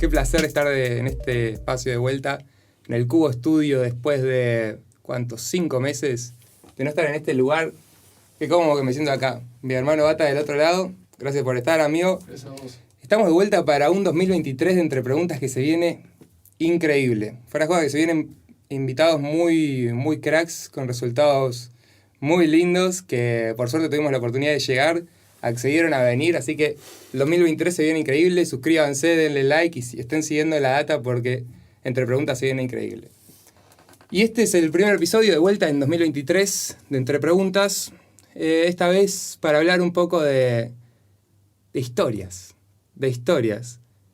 Qué placer estar en este espacio de vuelta, en el Cubo Estudio, después de, ¿cuántos? 5 meses de no estar en este lugar. Qué cómodo que me siento acá. Mi hermano Bata del otro lado. Gracias por estar, amigo. Gracias a vos. Estamos de vuelta para un 2023 de Entre Preguntas que se viene increíble. Fuera de juego que se vienen invitados muy, muy cracks, con resultados muy lindos, que por suerte tuvimos la oportunidad de llegar, accedieron a venir, así que el 2023 se viene increíble. Suscríbanse, denle like y estén siguiendo la data porque Entre Preguntas se viene increíble. Y este es el primer episodio de vuelta en 2023 de Entre Preguntas, esta vez para hablar un poco de historias.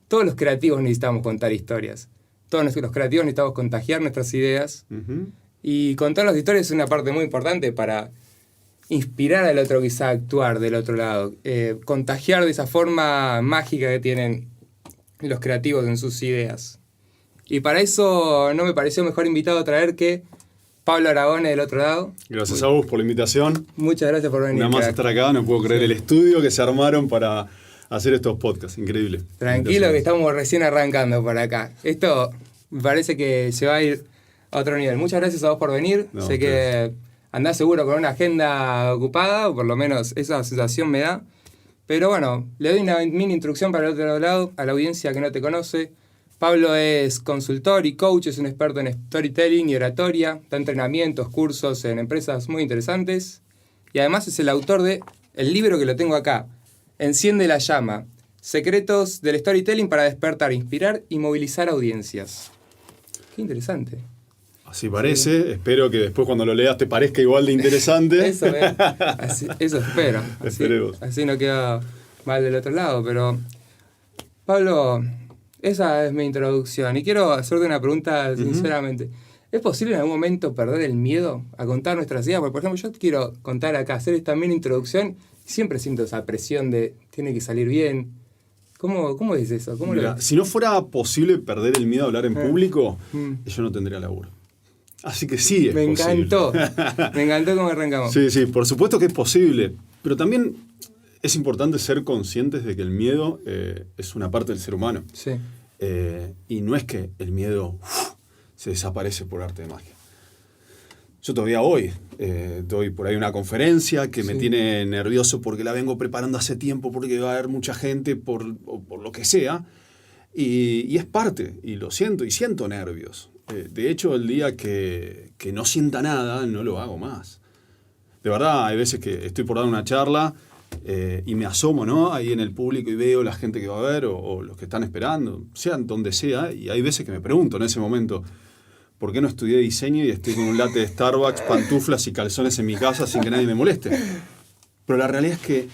Todos los creativos necesitamos contar historias. Todos los creativos necesitamos contagiar nuestras ideas. Uh-huh. Y contar las historias es una parte muy importante para inspirar al otro quizá a actuar del otro lado. Contagiar de esa forma mágica que tienen los creativos en sus ideas. Y para eso no me pareció mejor invitado traer que Pablo Aragone del otro lado. Gracias a vos por la invitación. Muchas gracias por venir. Nada más estar acá, no puedo creer el estudio que se armaron para hacer estos podcasts. Increíble. Tranquilo que estamos recién arrancando por acá. Esto me parece que se va a ir a otro nivel. Muchas gracias a vos por venir. No, sé que andás seguro con una agenda ocupada, o por lo menos esa sensación me da. Pero bueno, le doy una mini introducción para el otro lado, a la audiencia que no te conoce. Pablo es consultor y coach, es un experto en storytelling y oratoria, da entrenamientos, cursos en empresas muy interesantes. Y además es el autor de el libro que lo tengo acá, Enciende la llama, secretos del storytelling para despertar, inspirar y movilizar audiencias. Qué interesante. Así parece, sí. Espero que después cuando lo leas te parezca igual de interesante. Eso espero. Así no queda mal del otro lado, pero Pablo, esa es mi introducción y quiero hacerte una pregunta sinceramente. ¿Es posible en algún momento perder el miedo a contar nuestras ideas? Porque, por ejemplo, yo quiero contar acá, hacer esta mini introducción y siempre siento esa presión de tiene que salir bien. ¿Cómo es eso? Mira, si no fuera posible perder el miedo a hablar en público, yo no tendría laburo. Así que sí es Me posible. Me encantó cómo arrancamos. Sí, por supuesto que es posible, pero también es importante ser conscientes de que el miedo es una parte del ser humano. Sí. Y no es que el miedo se desaparece por arte de magia. Yo todavía hoy doy por ahí una conferencia que me tiene nervioso porque la vengo preparando hace tiempo, porque va a haber mucha gente por lo que sea, y es parte, y lo siento, y siento nervios. De hecho, el día que no sienta nada, no lo hago más. De verdad, hay veces que estoy por dar una charla y me asomo, ¿no?, ahí en el público y veo la gente que va a ver o los que están esperando, sean donde sea, y hay veces que me pregunto en ese momento, ¿por qué no estudié diseño y estoy con un latte de Starbucks, pantuflas y calzones en mi casa sin que nadie me moleste? Pero la realidad es que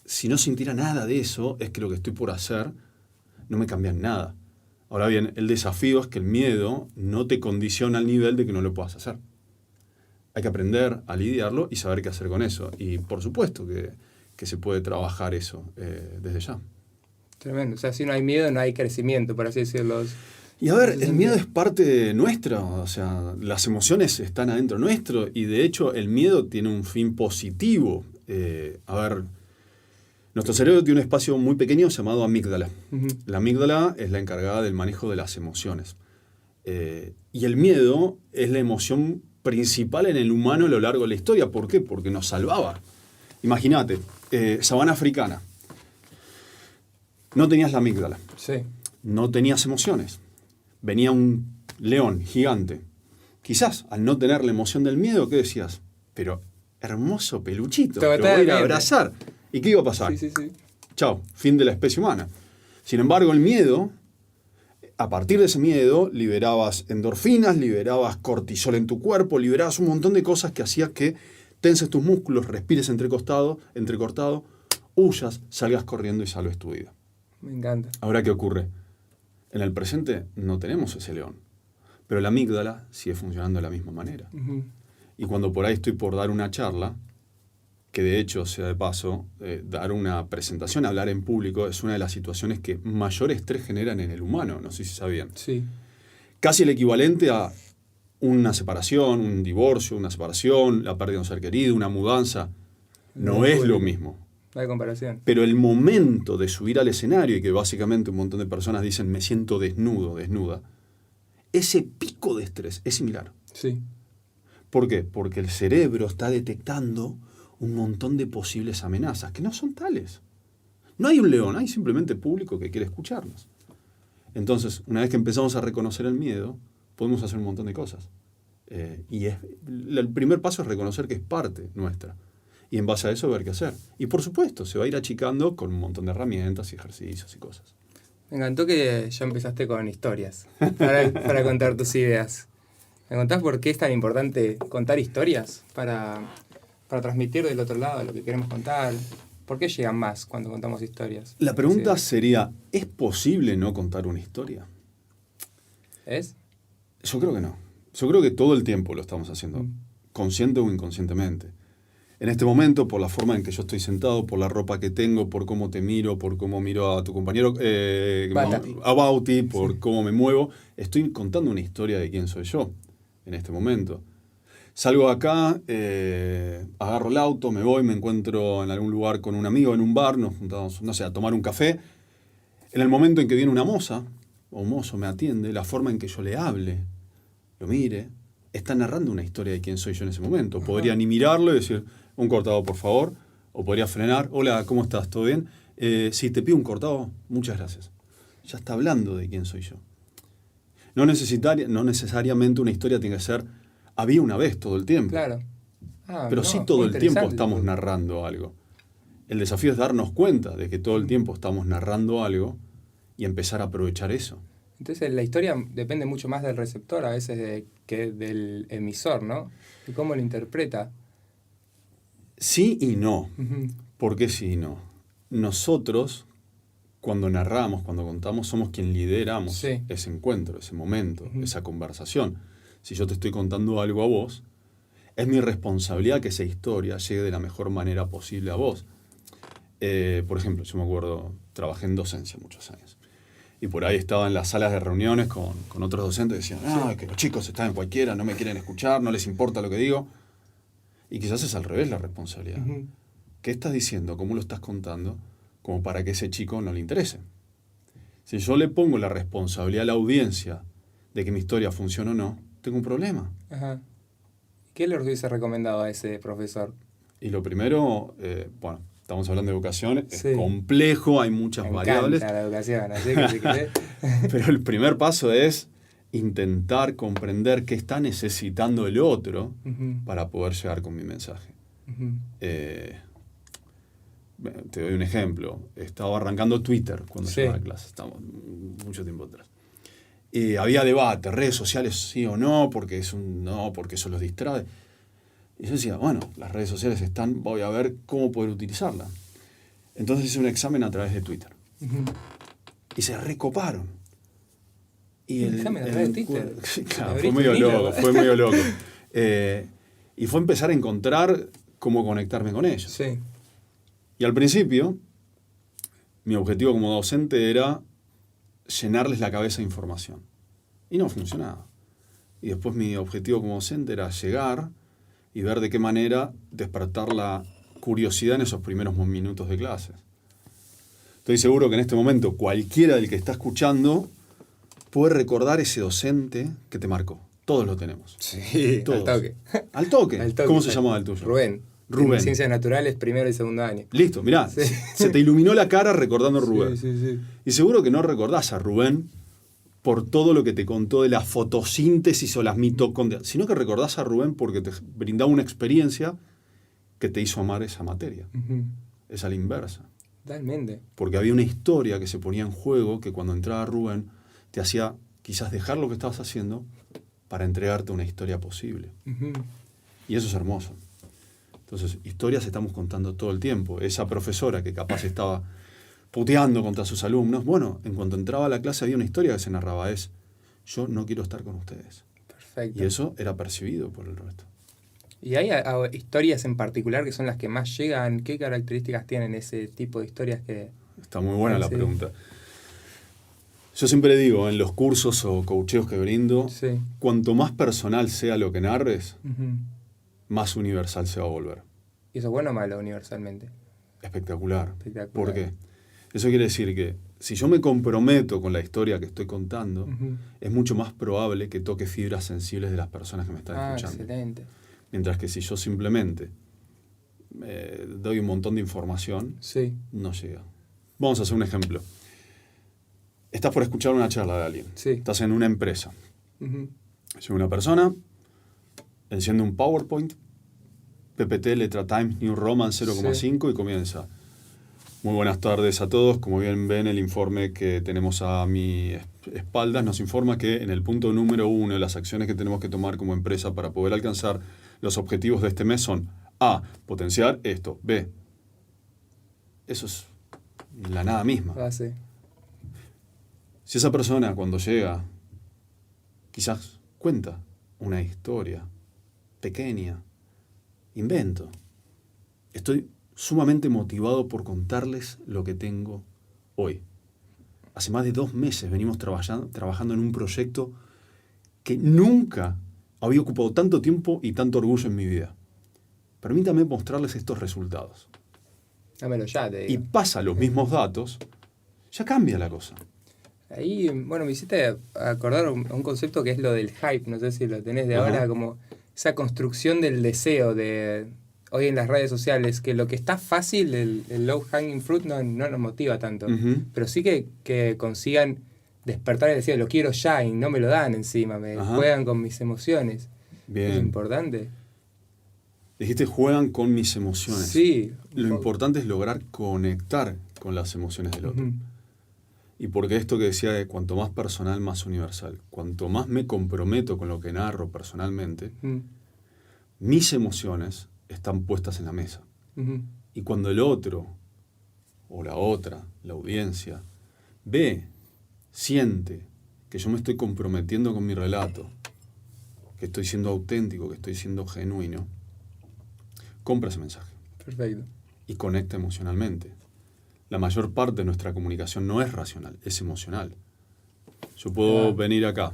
si no sintiera nada de eso, es que lo que estoy por hacer no me cambia en nada. Ahora bien, el desafío es que el miedo no te condiciona al nivel de que no lo puedas hacer. Hay que aprender a lidiarlo y saber qué hacer con eso. Y por supuesto que se puede trabajar eso desde ya. Tremendo. O sea, si no hay miedo, no hay crecimiento, por así decirlo. Y a ver, el miedo es parte nuestra, o sea, las emociones están adentro nuestro y de hecho el miedo tiene un fin positivo. A ver, nuestro cerebro tiene un espacio muy pequeño llamado amígdala. Uh-huh. La amígdala es la encargada del manejo de las emociones. Y el miedo es la emoción principal en el humano a lo largo de la historia. ¿Por qué? Porque nos salvaba. Imagínate, sabana africana. No tenías la amígdala. Sí. No tenías emociones. Venía un león gigante. Quizás, al no tener la emoción del miedo, ¿qué decías? Pero hermoso peluchito, lo voy a ir a abrazar. ¿Y qué iba a pasar? Sí. Chao, fin de la especie humana. Sin embargo, el miedo, a partir de ese miedo, liberabas endorfinas, liberabas cortisol en tu cuerpo, liberabas un montón de cosas que hacías que tenses tus músculos, respires entrecortado, huyas, salgas corriendo y salves tu vida. Me encanta. Ahora, ¿qué ocurre? En el presente no tenemos ese león, pero la amígdala sigue funcionando de la misma manera. Uh-huh. Y cuando por ahí estoy por dar una charla, que de hecho, sea de paso, dar una presentación, hablar en público, es una de las situaciones que mayor estrés generan en el humano, no sé si sabían. Sí. Casi el equivalente a una separación, un divorcio, una separación, la pérdida de un ser querido, una mudanza. No es lo mismo. No hay comparación. Pero el momento de subir al escenario, y que básicamente un montón de personas dicen me siento desnudo, desnuda, ese pico de estrés es similar. Sí. ¿Por qué? Porque el cerebro está detectando un montón de posibles amenazas que no son tales. No hay un león, hay simplemente público que quiere escucharnos. Entonces, una vez que empezamos a reconocer el miedo, podemos hacer un montón de cosas. El primer paso es reconocer que es parte nuestra. Y en base a eso ver qué hacer. Y por supuesto, se va a ir achicando con un montón de herramientas y ejercicios y cosas. Me encantó que ya empezaste con historias para contar tus ideas. ¿Me contás por qué es tan importante contar historias para transmitir del otro lado lo que queremos contar? ¿Por qué llegan más cuando contamos historias? La pregunta sería, ¿es posible no contar una historia? ¿Es? Yo creo que no. Yo creo que todo el tiempo lo estamos haciendo, consciente o inconscientemente. En este momento, por la forma en que yo estoy sentado, por la ropa que tengo, por cómo te miro, por cómo miro a tu compañero, a Bauti, por cómo me muevo, estoy contando una historia de quién soy yo en este momento. Salgo acá, agarro el auto, me voy, me encuentro en algún lugar con un amigo, en un bar, nos juntamos, no sé, a tomar un café. En el momento en que viene una moza, o un mozo me atiende, la forma en que yo le hable, lo mire, está narrando una historia de quién soy yo en ese momento. Podría ni mirarlo y decir, un cortado, por favor, o podría frenar, hola, ¿cómo estás? ¿Todo bien? Si te pido un cortado, muchas gracias. Ya está hablando de quién soy yo. No necesariamente una historia tiene que ser, había una vez todo el tiempo. Claro. Pero sí todo el tiempo estamos narrando algo. El desafío es darnos cuenta de que todo el tiempo estamos narrando algo y empezar a aprovechar eso. Entonces la historia depende mucho más del receptor a veces que del emisor, ¿no? Y cómo lo interpreta. Sí y no. Uh-huh. ¿Por qué sí y no? Nosotros, cuando narramos, cuando contamos, somos quien lideramos ese encuentro, ese momento, esa conversación. Si yo te estoy contando algo a vos, es mi responsabilidad que esa historia llegue de la mejor manera posible a vos. Por ejemplo, yo me acuerdo, trabajé en docencia muchos años. Y por ahí estaba en las salas de reuniones con otros docentes y decían, que los chicos están en cualquiera, no me quieren escuchar, no les importa lo que digo. Y quizás es al revés la responsabilidad. Uh-huh. ¿Qué estás diciendo? ¿Cómo lo estás contando? Como para que ese chico no le interese. Si yo le pongo la responsabilidad a la audiencia de que mi historia funcione o no, tengo un problema. Ajá. ¿Qué le hubiese recomendado a ese profesor? Y lo primero, estamos hablando de educación, es complejo, hay muchas variables. Me encanta la educación, así que si querés. Pero el primer paso es intentar comprender qué está necesitando el otro para poder llegar con mi mensaje. Te doy un ejemplo. Estaba arrancando Twitter cuando llegaba a clase, estamos mucho tiempo atrás. Había debate, redes sociales sí o no, porque porque eso los distrae. Y yo decía, bueno, las redes sociales están, voy a ver cómo poder utilizarlas. Entonces hice un examen a través de Twitter. Y se recoparon. Y ¿Un examen a través de Twitter? Sí, claro, fue medio loco. Y fue empezar a encontrar cómo conectarme con ellos. Sí. Y al principio, mi objetivo como docente era llenarles la cabeza de información. Y no funcionaba. Y después mi objetivo como docente era llegar y ver de qué manera despertar la curiosidad en esos primeros minutos de clases. Estoy seguro que en este momento cualquiera del que está escuchando puede recordar ese docente que te marcó. Todos lo tenemos. Sí, todos. Al toque. ¿Al toque? ¿Cómo se llamaba el tuyo? Rubén. Ciencias Naturales, primero y segundo año. Listo, mirá, se te iluminó la cara recordando a Rubén. Sí. Y seguro que no recordás a Rubén por todo lo que te contó de la fotosíntesis o las mitocondrias, sino que recordás a Rubén porque te brindaba una experiencia que te hizo amar esa materia. Es a la inversa. Totalmente. Porque había una historia que se ponía en juego que cuando entraba Rubén te hacía quizás dejar lo que estabas haciendo para entregarte una historia posible. Y eso es hermoso. Entonces, historias estamos contando todo el tiempo. Esa profesora que capaz estaba puteando contra sus alumnos, bueno, en cuanto entraba a la clase había una historia que se narraba, yo no quiero estar con ustedes. Perfecto. Y eso era percibido por el resto. ¿Y hay historias en particular que son las que más llegan? ¿Qué características tienen ese tipo de historias que...? Está muy buena la pregunta. Yo siempre digo, en los cursos o coacheos que brindo, cuanto más personal sea lo que narres, más universal se va a volver. ¿Y eso es bueno o malo universalmente? Espectacular. Espectacular. ¿Por qué? Eso quiere decir que si yo me comprometo con la historia que estoy contando, es mucho más probable que toque fibras sensibles de las personas que me están escuchando. Excelente. Mientras que si yo simplemente doy un montón de información, Sí. no llega. Vamos a hacer un ejemplo. Estás por escuchar una charla de alguien. Sí. Estás en una empresa. Llega una persona, enciende un PowerPoint, PPT, letra Times New Roman 0,5 y comienza. Muy buenas tardes a todos. Como bien ven, el informe que tenemos a mi espalda nos informa que en el punto número 1 las acciones que tenemos que tomar como empresa para poder alcanzar los objetivos de este mes son A, potenciar esto, B. Eso es la nada misma. Sí. Si esa persona cuando llega quizás cuenta una historia pequeña, invento, estoy sumamente motivado por contarles lo que tengo hoy. Hace más de 2 meses venimos trabajando en un proyecto que nunca había ocupado tanto tiempo y tanto orgullo en mi vida. Permítame mostrarles estos resultados. Dámelo ya, te digo. Y pasa los mismos datos, ya cambia la cosa. Ahí, bueno, me hiciste acordar un concepto que es lo del hype, no sé si lo tenés de ahora, como esa construcción del deseo de hoy en las redes sociales, que lo que está fácil, el low hanging fruit, no nos motiva tanto, pero sí que consigan despertar el deseo, lo quiero ya y no me lo dan encima, me juegan con mis emociones. Bien. Es importante. Dijiste juegan con mis emociones. Sí. Lo importante es lograr conectar con las emociones del otro. Y porque esto que decía de cuanto más personal, más universal. Cuanto más me comprometo con lo que narro personalmente, mis emociones están puestas en la mesa. Y cuando el otro, o la otra, la audiencia, ve, siente que yo me estoy comprometiendo con mi relato, que estoy siendo auténtico, que estoy siendo genuino, compra ese mensaje. Perfecto. Y conecta emocionalmente. La mayor parte de nuestra comunicación no es racional, es emocional. Yo puedo venir acá.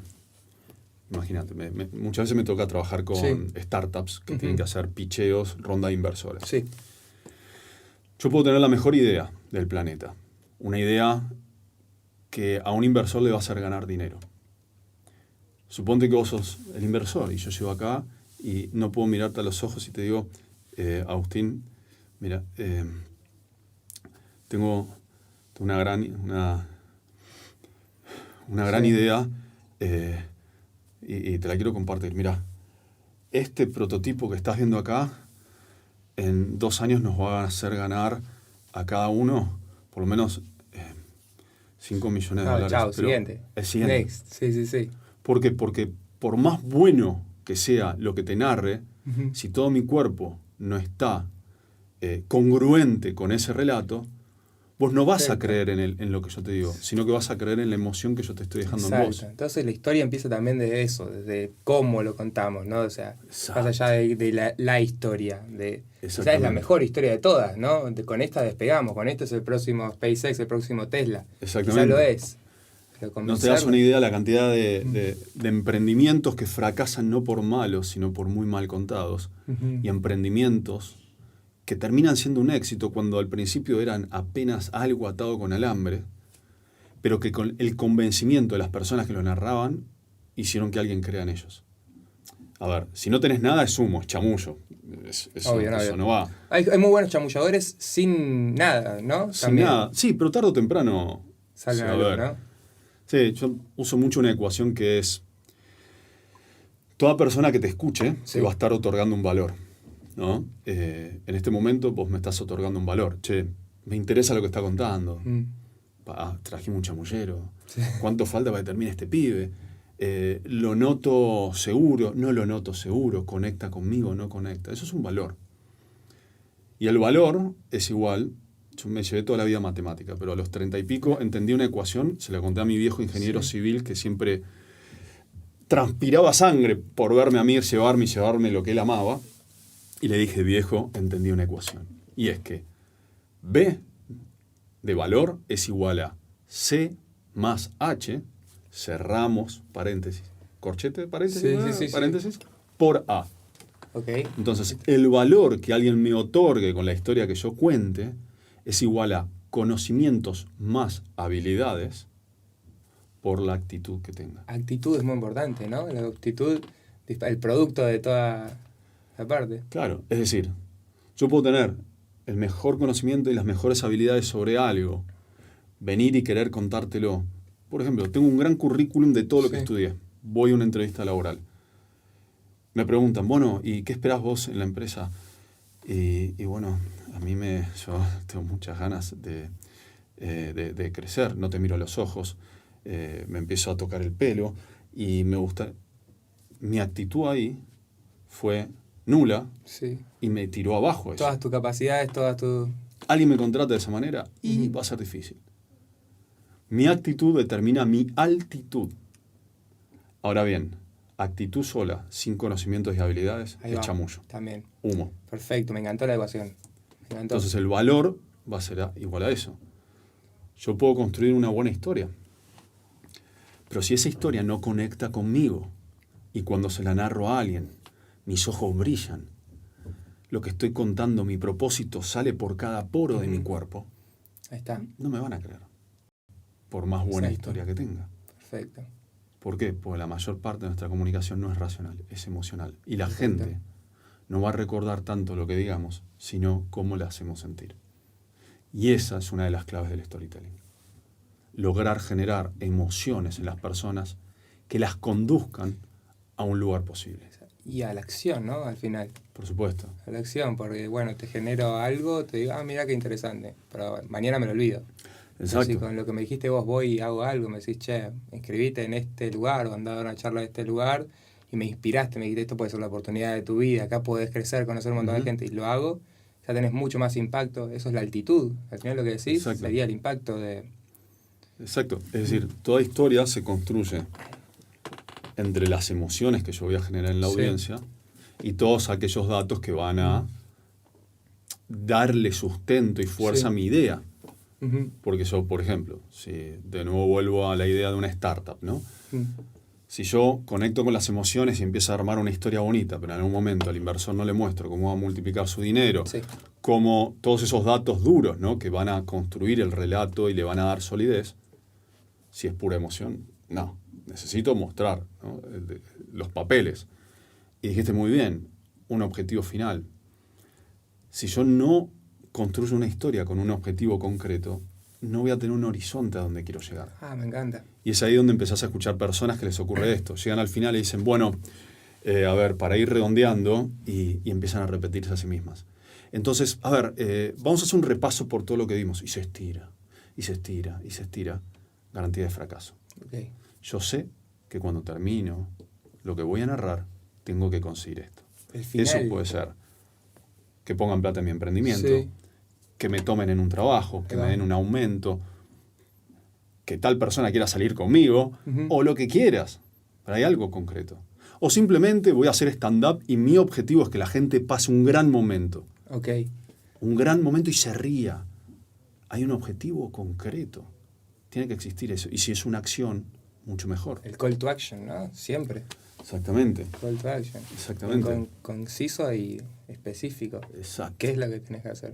Imagínate, muchas veces me toca trabajar con startups que tienen que hacer picheos, ronda de inversores. Sí. Yo puedo tener la mejor idea del planeta. Una idea que a un inversor le va a hacer ganar dinero. Suponte que vos sos el inversor y yo llego acá y no puedo mirarte a los ojos y te digo, Agustín, mira, tengo una gran idea y te la quiero compartir. Mira, este prototipo que estás viendo acá, en 2 años nos va a hacer ganar a cada uno por lo menos 5 millones de dólares. Chao, pero siguiente. El siguiente. Next. Sí. ¿Por qué? Porque por más bueno que sea lo que te narre, si todo mi cuerpo no está congruente con ese relato, vos no vas a creer en lo que yo te digo, sino que vas a creer en la emoción que yo te estoy dejando en vos. Entonces la historia empieza también de eso, desde cómo lo contamos, ¿no? O sea, más allá de la historia. Esa es la mejor historia de todas, ¿no? Con esta despegamos, con esto es el próximo SpaceX, el próximo Tesla. Exactamente. Quizá lo es. No te das una idea la cantidad de emprendimientos que fracasan no por malos, sino por muy mal contados. Y emprendimientos que terminan siendo un éxito cuando al principio eran apenas algo atado con alambre, pero que con el convencimiento de las personas que lo narraban hicieron que alguien crea en ellos. A ver, si no tenés nada es humo, es chamullo. Eso no va. Hay muy buenos chamulladores sin nada, ¿no? Sin nada. Sí, pero tarde o temprano salen a ver, ¿no? Sí, yo uso mucho una ecuación que es toda persona que te escuche te va a estar otorgando un valor, ¿no? En este momento vos me estás otorgando un valor. Che, me interesa lo que está contando. Trajimos un chamullero. Sí. ¿Cuánto falta para que termine este pibe? Lo noto seguro, no lo noto seguro. Conecta conmigo, no conecta. Eso es un valor. Y el valor es igual. Yo me llevé toda la vida matemática, pero a los 30 y pico entendí una ecuación, se la conté a mi viejo ingeniero civil que siempre transpiraba sangre por verme a mí, llevarme lo que él amaba. Y le dije, viejo, entendí una ecuación. Y es que B de valor es igual a C más H, cerramos, paréntesis, corchete, paréntesis, paréntesis, por A. Okay. Entonces, el valor que alguien me otorgue con la historia que yo cuente es igual a conocimientos más habilidades por la actitud que tenga. Actitud es muy importante, ¿no? La actitud, el producto de toda la parte. Claro, es decir, yo puedo tener el mejor conocimiento y las mejores habilidades sobre algo, venir y querer contártelo. Por ejemplo, tengo un gran currículum de todo lo que estudié. Voy a una entrevista laboral. Me preguntan, bueno, ¿y qué esperás vos en la empresa? Y bueno, yo tengo muchas ganas de crecer, no te miro a los ojos, me empiezo a tocar el pelo y me gusta. Mi actitud ahí fue nula y me tiró abajo eso. Todas tus capacidades, todas tus... Alguien me contrata de esa manera y va a ser difícil. Mi actitud determina mi altitud. Ahora bien, actitud sola, sin conocimientos y habilidades, es chamullo. También. Humo. Perfecto, me encantó la ecuación. Me encantó. Entonces el valor va a ser igual a eso. Yo puedo construir una buena historia, pero si esa historia no conecta conmigo y cuando se la narro a alguien, mis ojos brillan, lo que estoy contando, mi propósito sale por cada poro de mi cuerpo, ahí está. No me van a creer, por más buena historia que tenga. Perfecto. ¿Por qué? Porque la mayor parte de nuestra comunicación no es racional, es emocional. Y la gente no va a recordar tanto lo que digamos, sino cómo la hacemos sentir. Y esa es una de las claves del storytelling. Lograr generar emociones en las personas que las conduzcan a un lugar posible. Y a la acción, ¿no? Al final. Por supuesto. A la acción, porque, bueno, te genero algo, te digo, mira qué interesante, pero mañana me lo olvido. Exacto. Así, con lo que me dijiste vos, voy y hago algo, me decís, che, inscribite en este lugar o andá a una charla de este lugar y me inspiraste, me dijiste, esto puede ser la oportunidad de tu vida, acá podés crecer, conocer un montón de gente y lo hago, ya tenés mucho más impacto, eso es la altitud. Al final lo que decís sería el impacto de... Exacto, es decir, toda historia se construye entre las emociones que yo voy a generar en la audiencia y todos aquellos datos que van a darle sustento y fuerza a mi idea. Porque yo, por ejemplo, si de nuevo vuelvo a la idea de una startup, ¿no? Si yo conecto con las emociones y empiezo a armar una historia bonita, pero en algún momento al inversor no le muestro cómo va a multiplicar su dinero, cómo todos esos datos duros, ¿no? Que van a construir el relato y le van a dar solidez, si es pura emoción, no. Necesito mostrar, ¿no? Los papeles. Y dijiste muy bien, un objetivo final. Si yo no construyo una historia con un objetivo concreto, no voy a tener un horizonte a donde quiero llegar. Me encanta. Y es ahí donde empezás a escuchar personas que les ocurre esto. Llegan al final y dicen, bueno, a ver, para ir redondeando, y empiezan a repetirse a sí mismas. Entonces, a ver, vamos a hacer un repaso por todo lo que vimos. Y se estira, y se estira, y se estira. Garantía de fracaso. Yo sé que cuando termino lo que voy a narrar, tengo que conseguir esto. Eso puede ser que pongan plata en mi emprendimiento, que me tomen en un trabajo, que me den un aumento, que tal persona quiera salir conmigo, o lo que quieras, pero hay algo concreto. O simplemente voy a hacer stand-up y mi objetivo es que la gente pase un gran momento. Un gran momento y se ría. Hay un objetivo concreto. Tiene que existir eso. Y si es una acción, mucho mejor. El call to action, ¿no? Siempre. Exactamente. Call to action. Exactamente. Conciso y específico. Exacto. ¿Qué es lo que tenés que hacer?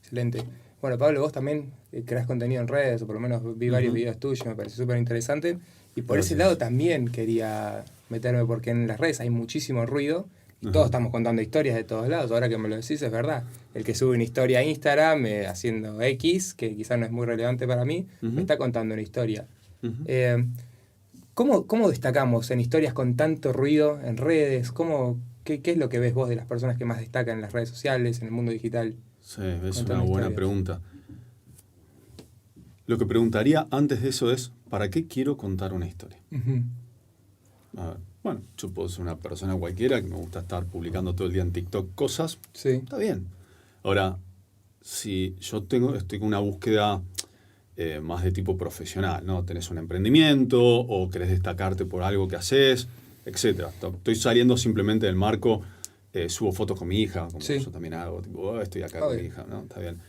Excelente. Bueno, Pablo, vos también creás contenido en redes, o por lo menos vi varios videos tuyos, me pareció súper interesante. Y por ese lado también quería meterme, porque en las redes hay muchísimo ruido y todos estamos contando historias de todos lados. Ahora que me lo decís, es verdad. El que sube una historia a Instagram haciendo X, que quizás no es muy relevante para mí, me está contando una historia. ¿Cómo destacamos en historias con tanto ruido en redes? ¿Qué es lo que ves vos de las personas que más destacan en las redes sociales, en el mundo digital? Sí, es una buena pregunta. Lo que preguntaría antes de eso es, ¿para qué quiero contar una historia? A ver, bueno, yo puedo ser una persona cualquiera que me gusta estar publicando todo el día en TikTok cosas. Está bien. Ahora, si yo estoy con una búsqueda más de tipo profesional, ¿no? Tenés un emprendimiento o querés destacarte por algo que haces, etc. Estoy saliendo simplemente del marco, subo fotos con mi hija, como yo también hago, tipo, estoy acá con mi hija, ¿no? Está bien.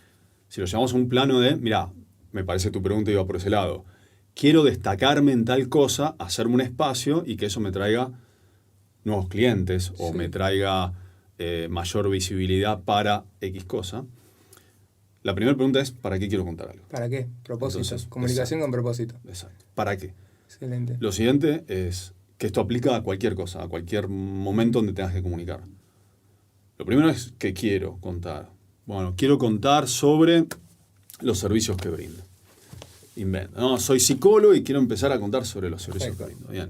Si lo llevamos a un plano de, mirá, me parece tu pregunta iba por ese lado, quiero destacarme en tal cosa, hacerme un espacio y que eso me traiga nuevos clientes o me traiga mayor visibilidad para X cosa. La primera pregunta es, ¿para qué quiero contar algo? ¿Para qué? Propósito. Entonces, Comunicación con propósito. Exacto. ¿Para qué? Excelente. Lo siguiente es que esto aplica a cualquier cosa, a cualquier momento donde tengas que comunicar. Lo primero es, ¿qué quiero contar? Bueno, quiero contar sobre los servicios que brindo. Invento. No, soy psicólogo y quiero empezar a contar sobre los servicios que brindo. Bien.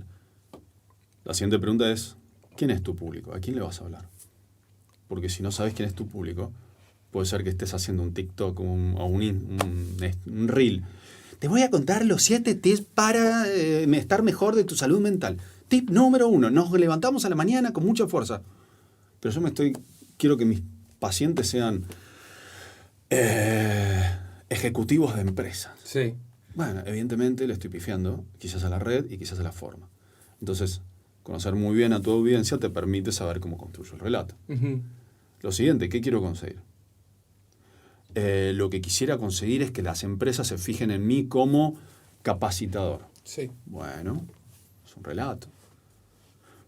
La siguiente pregunta es, ¿quién es tu público? ¿A quién le vas a hablar? Porque si no sabes quién es tu público, puede ser que estés haciendo un TikTok o un reel. Te voy a contar los 7 tips para estar mejor de tu salud mental. Tip número 1, nos levantamos a la mañana con mucha fuerza. Pero yo quiero que mis pacientes sean ejecutivos de empresas. Sí. Bueno, evidentemente le estoy pifiando quizás a la red y quizás a la forma. Entonces, conocer muy bien a tu audiencia te permite saber cómo construyo el relato. Uh-huh. Lo siguiente, ¿qué quiero conseguir? Lo que quisiera conseguir es que las empresas se fijen en mí como capacitador. Sí. Bueno, es un relato.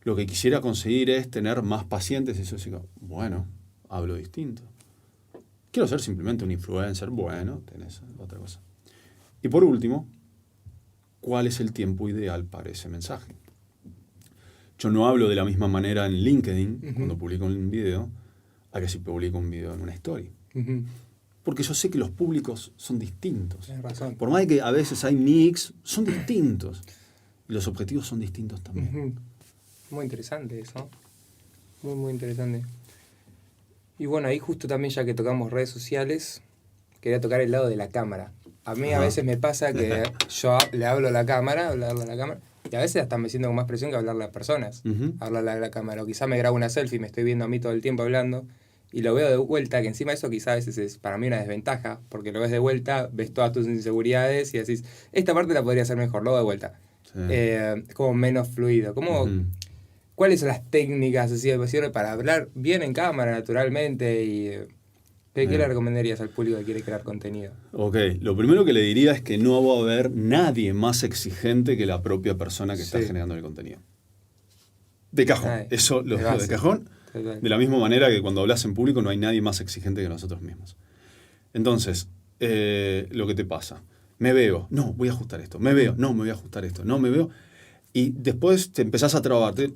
Lo que quisiera conseguir es tener más pacientes. Y eso sí, bueno, hablo distinto. Quiero ser simplemente un influencer. Bueno, tenés otra cosa. Y por último, ¿cuál es el tiempo ideal para ese mensaje? Yo no hablo de la misma manera en LinkedIn, cuando publico un video, a que si publico un video en una story. Porque yo sé que los públicos son distintos. Tienes razón. Por más que a veces hay mix, son distintos. Y los objetivos son distintos también. Muy interesante eso. Muy, muy interesante. Y bueno, ahí justo también ya que tocamos redes sociales, quería tocar el lado de la cámara. A mí a veces me pasa que yo le hablo a la cámara, y a veces hasta me siento con más presión que hablarle a las personas, hablarle a la cámara. O quizá me grabo una selfie y me estoy viendo a mí todo el tiempo hablando, y lo veo de vuelta, que encima eso quizá a veces es para mí una desventaja, porque lo ves de vuelta, ves todas tus inseguridades y decís, esta parte la podría hacer mejor, luego de vuelta. Sí. Es como menos fluido. ¿Cuáles son las técnicas así para hablar bien en cámara, naturalmente? Y ¿qué le recomendarías al público que quiere crear contenido? Ok, lo primero que le diría es que no va a haber nadie más exigente que la propia persona que está generando el contenido. De cajón. Eso lo digo de cajón. De la misma manera que cuando hablas en público no hay nadie más exigente que nosotros mismos. Entonces, lo que te pasa. Me veo. No, voy a ajustar esto. Me veo. No, me voy a ajustar esto. No, me veo. Y después te empezás a trabarte.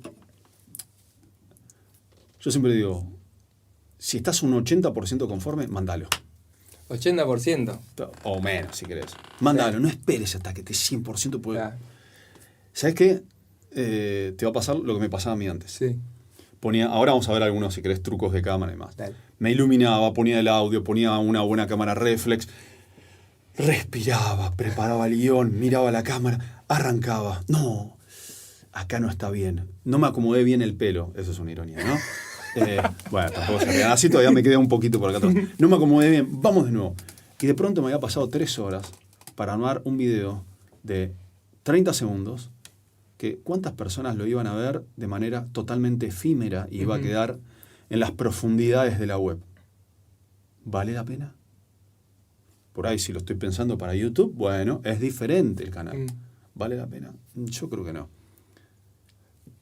Yo siempre digo, si estás un 80% conforme, mándalo. 80%. O menos, si querés. Mándalo, no esperes hasta que te 100% puede. Claro. ¿Sabes qué? Te va a pasar lo que me pasaba a mí antes. Sí. Ahora vamos a ver algunos, si querés, trucos de cámara y más. Dale. Me iluminaba, ponía el audio, ponía una buena cámara reflex, respiraba, preparaba el guión, miraba la cámara, arrancaba. No, acá no está bien. No me acomodé bien el pelo. Eso es una ironía, ¿no? Bueno, tampoco se rían. Así todavía me quedé un poquito por acá atrás. No me acomodé bien. Vamos de nuevo. Y de pronto me había pasado 3 horas para armar un video de 30 segundos que cuántas personas lo iban a ver de manera totalmente efímera y iba a quedar en las profundidades de la web. ¿Vale la pena? Por ahí, si lo estoy pensando para YouTube, bueno, es diferente el canal. ¿Vale la pena? Yo creo que no.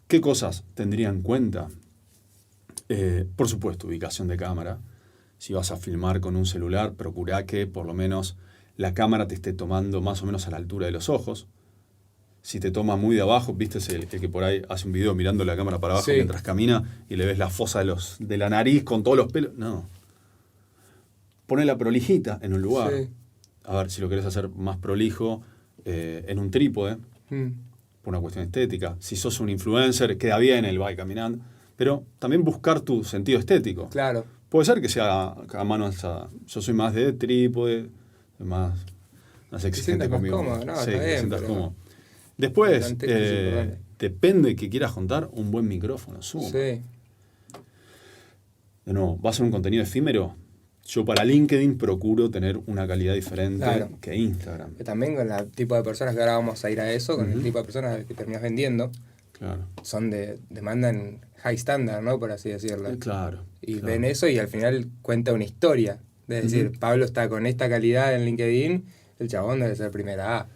¿Qué cosas tendría en cuenta? Por supuesto, ubicación de cámara. Si vas a filmar con un celular, procura que por lo menos la cámara te esté tomando más o menos a la altura de los ojos. Si te toma muy de abajo, viste el que por ahí hace un video mirando la cámara para abajo mientras camina y le ves la fosa de la nariz con todos los pelos. No. Poné la prolijita en un lugar. Sí. A ver, si lo querés hacer más prolijo, en un trípode, por una cuestión estética. Si sos un influencer, queda bien, él va caminando. Pero también buscar tu sentido estético. Claro. Puede ser que sea a mano alzada. Yo soy más de trípode, más exigente conmigo. Más cómodo, ¿no? Sí, está bien, pero... cómodo. Después, depende de que quieras contar, un buen micrófono. Suma. Sí. De nuevo, ¿va a ser un contenido efímero? Yo para LinkedIn procuro tener una calidad diferente que Instagram. También con el tipo de personas que ahora vamos a ir a eso, con el tipo de personas que terminas vendiendo. Claro. Demandan high standard, ¿no? Por así decirlo. Claro. Y ven eso y al final cuenta una historia. Es decir, Pablo está con esta calidad en LinkedIn, el chabón debe ser primera A.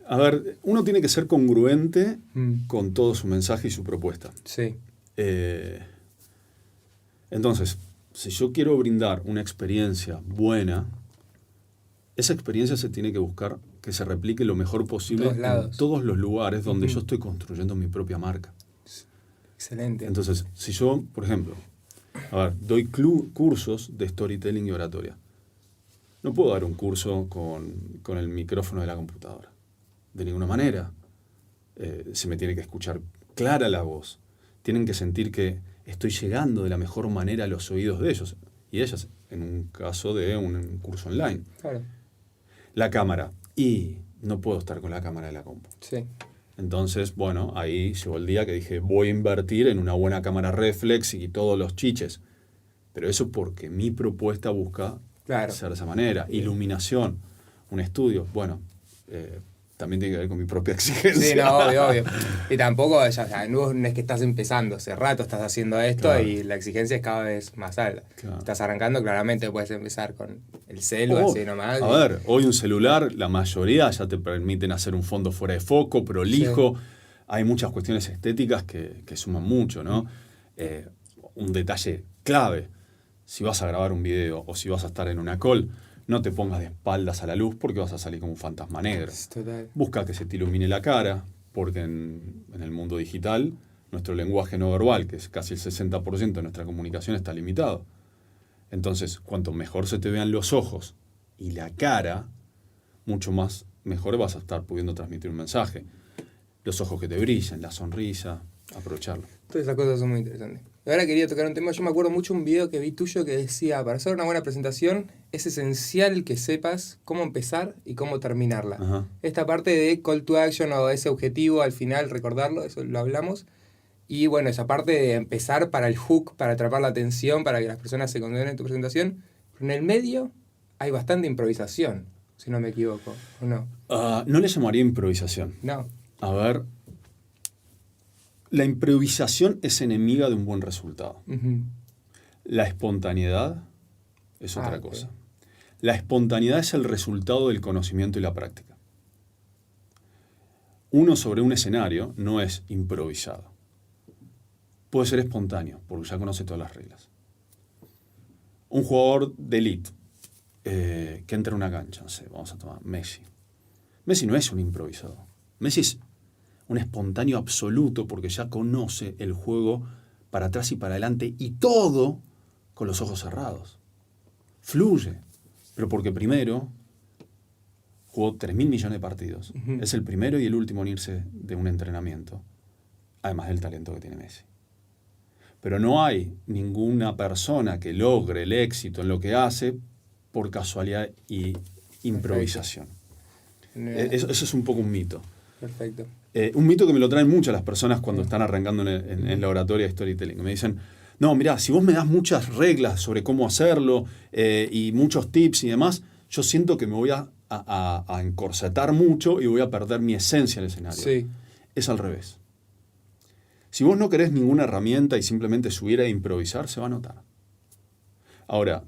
A ver, uno tiene que ser congruente con todo su mensaje y su propuesta. Sí. Entonces, si yo quiero brindar una experiencia buena, esa experiencia se tiene que buscar que se replique lo mejor posible en todos los lugares donde yo estoy construyendo mi propia marca. Excelente. Entonces, si yo, por ejemplo, doy cursos de storytelling y oratoria, no puedo dar un curso con el micrófono de la computadora. De ninguna manera. Se me tiene que escuchar clara la voz. Tienen que sentir que estoy llegando de la mejor manera a los oídos de ellos y ellas, en un caso de un curso online. Claro. La cámara. Y no puedo estar con la cámara de la compu. Sí. Entonces, bueno, ahí llegó el día que dije, voy a invertir en una buena cámara reflex y todos los chiches. Pero eso porque mi propuesta busca ser de esa manera. Iluminación, un estudio. Bueno, también tiene que ver con mi propia exigencia. Sí, no, obvio. Y tampoco, no es que estás empezando, hace rato estás haciendo esto y la exigencia es cada vez más alta. Claro. Estás arrancando, claramente puedes empezar con el celu, así nomás. A ver, hoy un celular, la mayoría ya te permiten hacer un fondo fuera de foco, prolijo. Sí. Hay muchas cuestiones estéticas que suman mucho, ¿no? Un detalle clave, si vas a grabar un video o si vas a estar en una call, no te pongas de espaldas a la luz porque vas a salir como un fantasma negro. Total. Busca que se te ilumine la cara, porque en el mundo digital nuestro lenguaje no verbal, que es casi el 60% de nuestra comunicación, está limitado. Entonces, cuanto mejor se te vean los ojos y la cara, mucho más mejor vas a estar pudiendo transmitir un mensaje. Los ojos que te brillan, la sonrisa, aprovecharlo. Todas esas cosas son muy interesantes. Ahora quería tocar un tema, yo me acuerdo mucho un video que vi tuyo que decía, para hacer una buena presentación es esencial que sepas cómo empezar y cómo terminarla. Ajá. Esta parte de call to action o ese objetivo al final, recordarlo, eso lo hablamos. Y bueno, esa parte de empezar para el hook, para atrapar la atención, para que las personas se concentren en tu presentación. Pero en el medio hay bastante improvisación, si no me equivoco, ¿o no? No le llamaría improvisación. No. A ver, la improvisación es enemiga de un buen resultado. Uh-huh. La espontaneidad es otra cosa. La espontaneidad es el resultado del conocimiento y la práctica. Uno sobre un escenario no es improvisado. Puede ser espontáneo, porque ya conoce todas las reglas. Un jugador de élite que entra en una cancha, no sé, vamos a tomar Messi. Messi no es un improvisado. Messi es un espontáneo absoluto porque ya conoce el juego para atrás y para adelante y todo con los ojos cerrados. Fluye, pero porque primero jugó 3.000 millones de partidos. Uh-huh. Es el primero y el último en irse de un entrenamiento, además del talento que tiene Messi. Pero no hay ninguna persona que logre el éxito en lo que hace por casualidad y improvisación. Eso es un poco un mito. Perfecto. Un mito que me lo traen muchas las personas cuando están arrancando en la oratoria de storytelling. Me dicen, no, mirá, si vos me das muchas reglas sobre cómo hacerlo y muchos tips y demás, yo siento que me voy a encorsetar mucho y voy a perder mi esencia en el escenario. Sí. Es al revés. Si vos no querés ninguna herramienta y simplemente subir a improvisar, se va a notar. Ahora,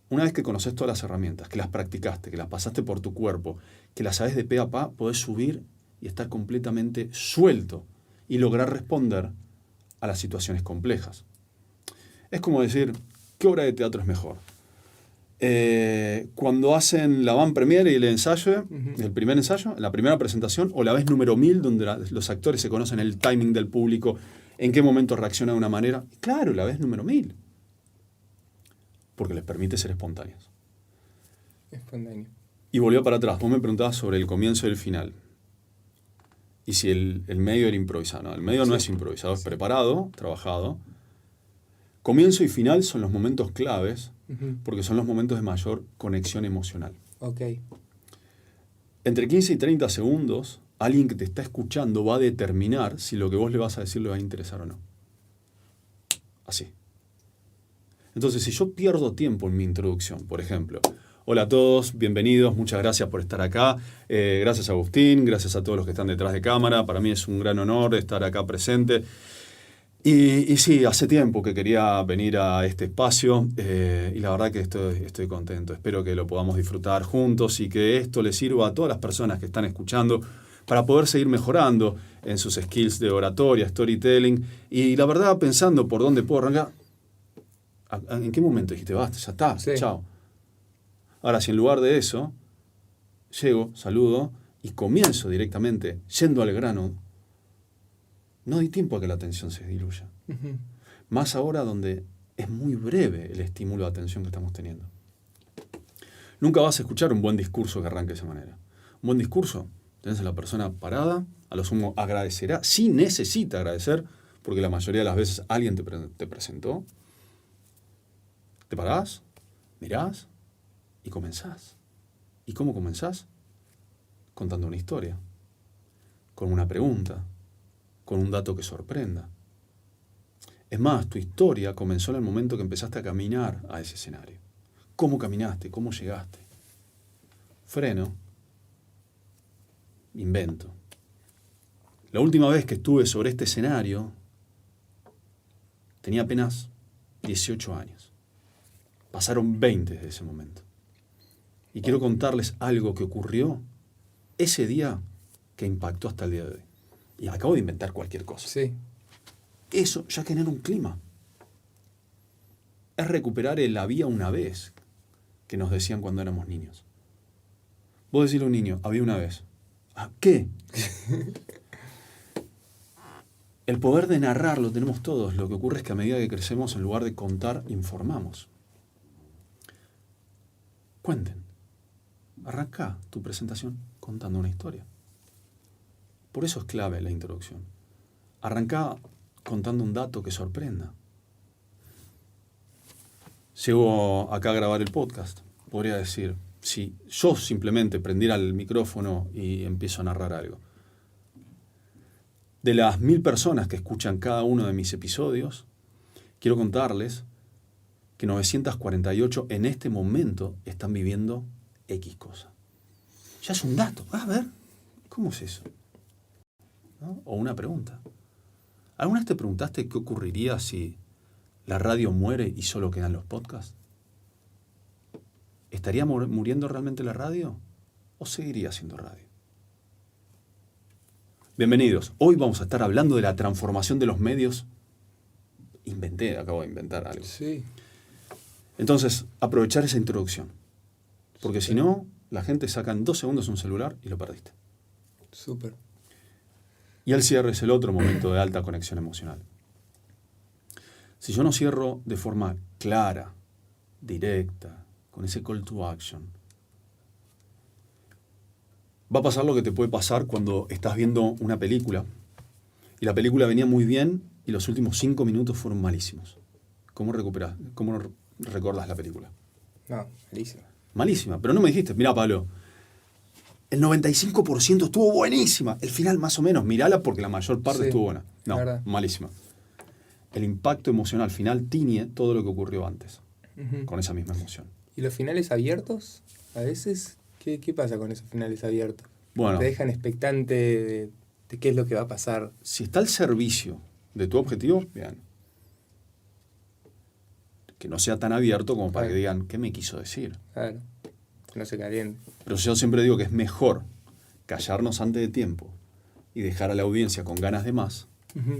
una vez que conoces todas las herramientas, que las practicaste, que las pasaste por tu cuerpo, que las sabes de pe a pa, podés subir y estar completamente suelto y lograr responder a las situaciones complejas. Es como decir, ¿qué obra de teatro es mejor? Cuando hacen la van premiere y el ensayo, el primer ensayo, la primera presentación, o la vez número 1000, donde los actores se conocen el timing del público, en qué momento reacciona de una manera. Claro, la vez número 1000. Porque les permite ser espontáneos. Espontáneo. Y volvió para atrás. Vos me preguntabas sobre el comienzo y el final. Y si el medio era improvisado. No, el medio no es improvisado, es preparado, trabajado. Comienzo y final son los momentos claves, porque son los momentos de mayor conexión emocional. Okay. Entre 15 y 30 segundos, alguien que te está escuchando va a determinar si lo que vos le vas a decir le va a interesar o no. Así. Entonces, si yo pierdo tiempo en mi introducción, por ejemplo, hola a todos, bienvenidos, muchas gracias por estar acá. Gracias a Agustín, gracias a todos los que están detrás de cámara. Para mí es un gran honor estar acá presente. Y sí, hace tiempo que quería venir a este espacio y la verdad que estoy contento. Espero que lo podamos disfrutar juntos y que esto le sirva a todas las personas que están escuchando para poder seguir mejorando en sus skills de oratoria, storytelling. Y la verdad, pensando por dónde puedo arrancar, ¿En qué momento dijiste, basta, ya está, Sí. chao? Ahora, si en lugar de eso, llego, saludo y comienzo directamente, yendo al grano, no hay tiempo a que la atención se diluya. Ujú. Más ahora donde es muy breve el estímulo de atención que estamos teniendo. Nunca vas a escuchar un buen discurso que arranque de esa manera. Un buen discurso, tenés a la persona parada, a lo sumo agradecerá, si necesita agradecer, porque la mayoría de las veces alguien te presentó. Te parás, mirás y comenzás. ¿Y cómo comenzás? Contando una historia, con una pregunta, con un dato que sorprenda. Es más, tu historia comenzó en el momento que empezaste a caminar a ese escenario. ¿Cómo caminaste? ¿Cómo llegaste? Freno. Invento. La última vez que estuve sobre este escenario tenía apenas 18 años. Pasaron 20 desde ese momento. Y quiero contarles algo que ocurrió ese día que impactó hasta el día de hoy. Y acabo de inventar cualquier cosa. Sí. Eso ya genera un clima. Es recuperar el había una vez que nos decían cuando éramos niños. Vos decirle a un niño, había una vez. ¿Ah, qué? El poder de narrar lo tenemos todos. Lo que ocurre es que a medida que crecemos, en lugar de contar, informamos. Cuenten. Arranca tu presentación contando una historia. Por eso es clave la introducción. Arranca contando un dato que sorprenda. Llego acá a grabar el podcast. Podría decir, si yo simplemente prendiera el micrófono y empiezo a narrar algo. De las 1000 personas que escuchan cada uno de mis episodios, quiero contarles que 948 en este momento están viviendo X cosa. Ya es un dato. A ver, ¿cómo es eso? ¿No? O una pregunta. ¿Alguna vez te preguntaste qué ocurriría si la radio muere y solo quedan los podcasts? ¿Estaría muriendo realmente la radio? ¿O seguiría siendo radio? Bienvenidos. Hoy vamos a estar hablando de la transformación de los medios. Acabo de inventar algo. Sí. Entonces, aprovechar esa introducción. Porque si no, la gente saca en 2 segundos un celular y lo perdiste. Súper. Y el cierre es el otro momento de alta conexión emocional. Si yo no cierro de forma clara, directa, con ese call to action, va a pasar lo que te puede pasar cuando estás viendo una película y la película venía muy bien y los últimos 5 minutos fueron malísimos. ¿Cómo recuperás? ¿Cómo recordás la película? No, malísimo. Malísima, pero no me dijiste, mirá Pablo, el 95% estuvo buenísima, el final más o menos, mirala porque la mayor parte estuvo buena. No, verdad. malísima. El impacto emocional final tiñe todo lo que ocurrió antes, con esa misma emoción. ¿Y los finales abiertos? A veces, ¿qué pasa con esos finales abiertos? Bueno, Te dejan expectante de qué es lo que va a pasar. si está al servicio de tu objetivo, bien. Que no sea tan abierto como para que digan, ¿qué me quiso decir? Claro, no se caliente. Pero yo siempre digo que es mejor callarnos antes de tiempo y dejar a la audiencia con ganas de más,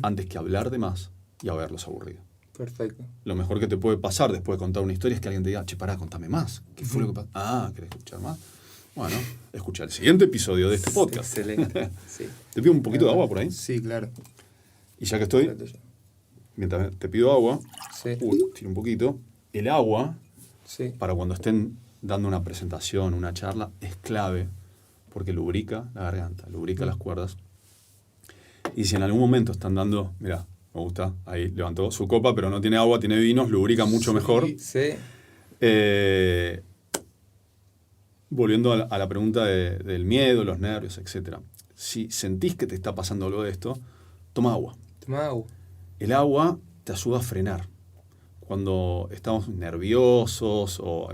antes que hablar de más y haberlos aburrido. Perfecto. Lo mejor que te puede pasar después de contar una historia es que alguien te diga, che, pará, contame más. ¿Qué fue lo que pasó? Ah, ¿querés escuchar más? Bueno, escucha el siguiente episodio de este podcast. Excelente. Sí. ¿Te pido un poquito de agua por ahí? Sí, claro. Y ya que estoy, mientras te pido agua, Sí. tiro un poquito. El agua, Sí. para cuando estén dando una presentación, una charla, es clave porque lubrica la garganta, lubrica las cuerdas. Y si en algún momento están dando, mirá, me gusta, ahí levantó su copa, pero no tiene agua, tiene vinos, lubrica mucho mejor. Sí. Volviendo a la pregunta del miedo, los nervios, etc. Si sentís que te está pasando algo de esto, toma agua. Toma agua. El agua te ayuda a frenar. Cuando estamos nerviosos o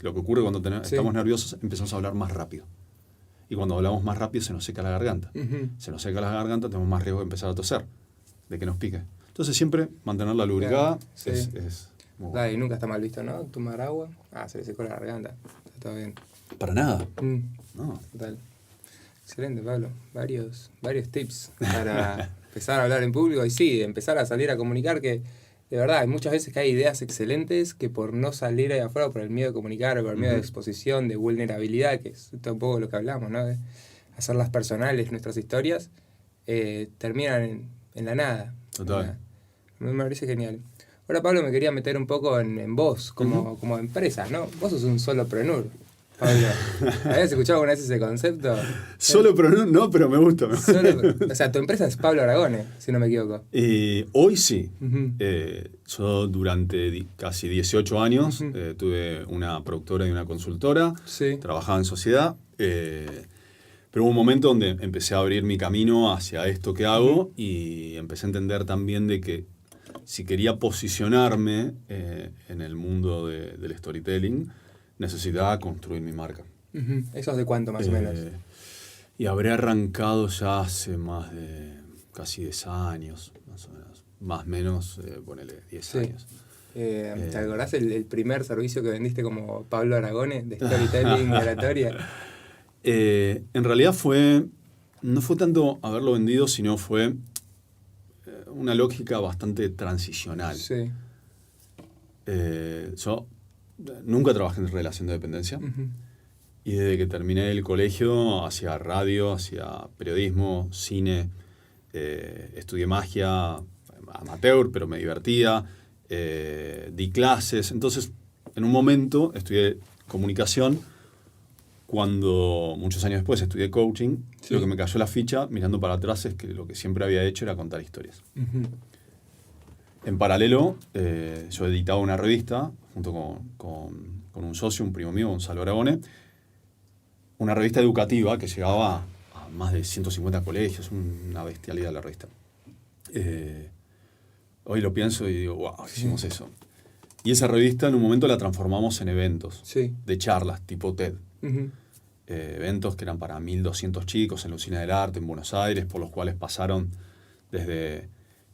lo que ocurre cuando estamos nerviosos, empezamos a hablar más rápido. Y cuando hablamos más rápido se nos seca la garganta. Se nos seca la garganta, tenemos más riesgo de empezar a toser, de que nos pique. Entonces siempre mantenerla lubricada es muy bueno. Dale, nunca está mal visto, ¿no? Tomar agua. Se le secó la garganta. Está todo bien. Para nada. No. Total. Excelente, Pablo. Varios tips para empezar a hablar en público y sí, empezar a salir a comunicar, que de verdad, hay muchas veces que hay ideas excelentes que por no salir ahí afuera, por el miedo de comunicar, o por el miedo de exposición, de vulnerabilidad, que es un poco lo que hablamos, ¿no? De hacerlas personales, nuestras historias, terminan en la nada. Total. Me parece genial. Ahora, Pablo, me quería meter un poco en vos, como empresa, ¿no? Vos sos un solopreneur, Pablo. ¿Habías escuchado alguna vez ese concepto? Solopreneur, no, pero me gusta. O sea, tu empresa es Pablo Aragone, si no me equivoco. Hoy sí. Yo durante casi 18 años tuve una productora y una consultora. Sí. Trabajaba en sociedad. Pero hubo un momento donde empecé a abrir mi camino hacia esto que hago y empecé a entender también de que si quería posicionarme en el mundo del storytelling, necesitaba construir mi marca. ¿Eso es de cuánto más o menos? Y habré arrancado ya hace más de casi 10 años, más o menos. Más o menos, ponele 10 años. ¿Te acordás el primer servicio que vendiste como Pablo Aragone de storytelling y oratoria? En realidad no fue tanto haberlo vendido, sino fue una lógica bastante transicional. Sí. Yo nunca trabajé en relación de dependencia y desde que terminé el colegio hacia radio, hacia periodismo, cine, estudié magia, amateur, pero me divertía, di clases. Entonces, en un momento estudié comunicación. Cuando muchos años después estudié coaching, lo que me cayó la ficha mirando para atrás es que lo que siempre había hecho era contar historias. En paralelo, yo editaba una revista junto con un socio, un primo mío, Gonzalo Aragone, una revista educativa que llegaba a más de 150 colegios, una bestialidad la revista. Hoy lo pienso y digo, wow, hicimos eso. Y esa revista en un momento la transformamos en eventos de charlas tipo TED. Eventos que eran para 1.200 chicos en la Usina del Arte en Buenos Aires, por los cuales pasaron desde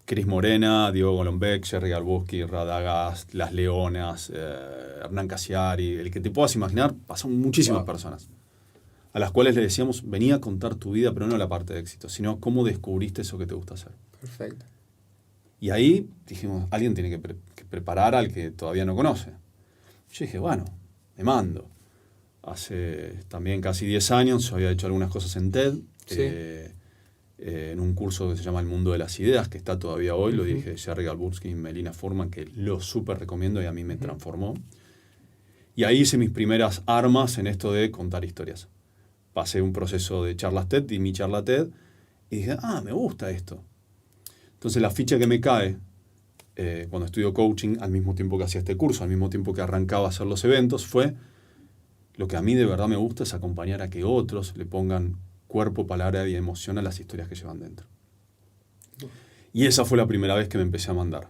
Cris Morena, Diego Golombek, Jerry Garbuski, Radagast, Las Leonas, Hernán Casiari, el que te puedas imaginar, pasaron muchísimas personas, a las cuales le decíamos, venía a contar tu vida, pero no la parte de éxito, sino cómo descubriste eso que te gusta hacer. Perfecto. Y ahí dijimos, alguien tiene que preparar al que todavía no conoce. Yo dije, bueno, me mando. Hace también casi 10 años yo había hecho algunas cosas en TED, en un curso que se llama El Mundo de las Ideas, que está todavía hoy, lo dirige Jerry Garbuski y Melina Furman, que lo súper recomiendo y a mí me transformó. Y ahí hice mis primeras armas en esto de contar historias. Pasé un proceso de charlas TED, di mi charla TED, y dije, me gusta esto. Entonces la ficha que me cae cuando estudio coaching, al mismo tiempo que hacía este curso, al mismo tiempo que arrancaba a hacer los eventos, fue lo que a mí de verdad me gusta es acompañar a que otros le pongan cuerpo, palabra y emoción a las historias que llevan dentro. Y esa fue la primera vez que me empecé a mandar.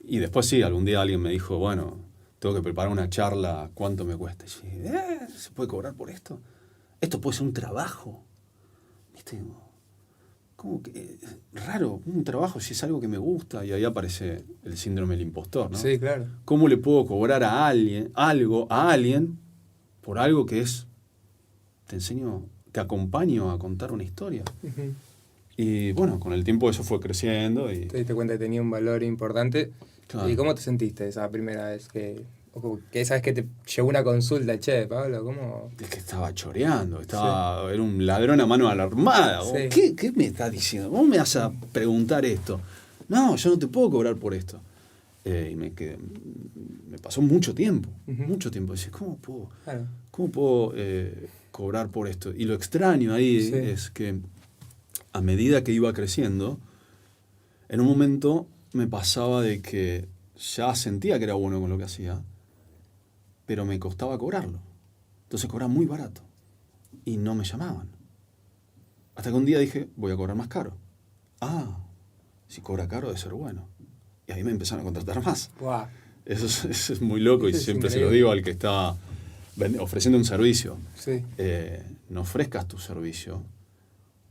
Y después sí, algún día alguien me dijo, bueno, tengo que preparar una charla, ¿cuánto me cuesta? Y yo dije, ¿se puede cobrar por esto? Esto puede ser un trabajo. ¿Viste? Como que raro, un trabajo si es algo que me gusta, y ahí aparece el síndrome del impostor, ¿no? Sí, claro. ¿Cómo le puedo cobrar a alguien por algo que es, te acompaño a contar una historia? Y bueno, con el tiempo eso fue creciendo y... Te diste cuenta que tenía un valor importante. Claro. ¿Y cómo te sentiste esa primera vez que esa vez que te llegó una consulta, che, Pablo, cómo? Es que estaba choreando, era un ladrón a mano armada. Sí. ¿Qué me estás diciendo? ¿Cómo me vas a preguntar esto? No, yo no te puedo cobrar por esto. Y me pasó mucho tiempo. Decís, ¿cómo puedo cobrar por esto? Y lo extraño ahí es que a medida que iba creciendo, en un momento me pasaba de que ya sentía que era bueno con lo que hacía, pero me costaba cobrarlo. Entonces cobraba muy barato. Y no me llamaban. Hasta que un día dije, voy a cobrar más caro. Si cobra caro debe ser bueno. Y ahí me empezaron a contratar más. Wow. Eso es muy loco y siempre se lo digo al que está ofreciendo un servicio. Sí. No ofrezcas tu servicio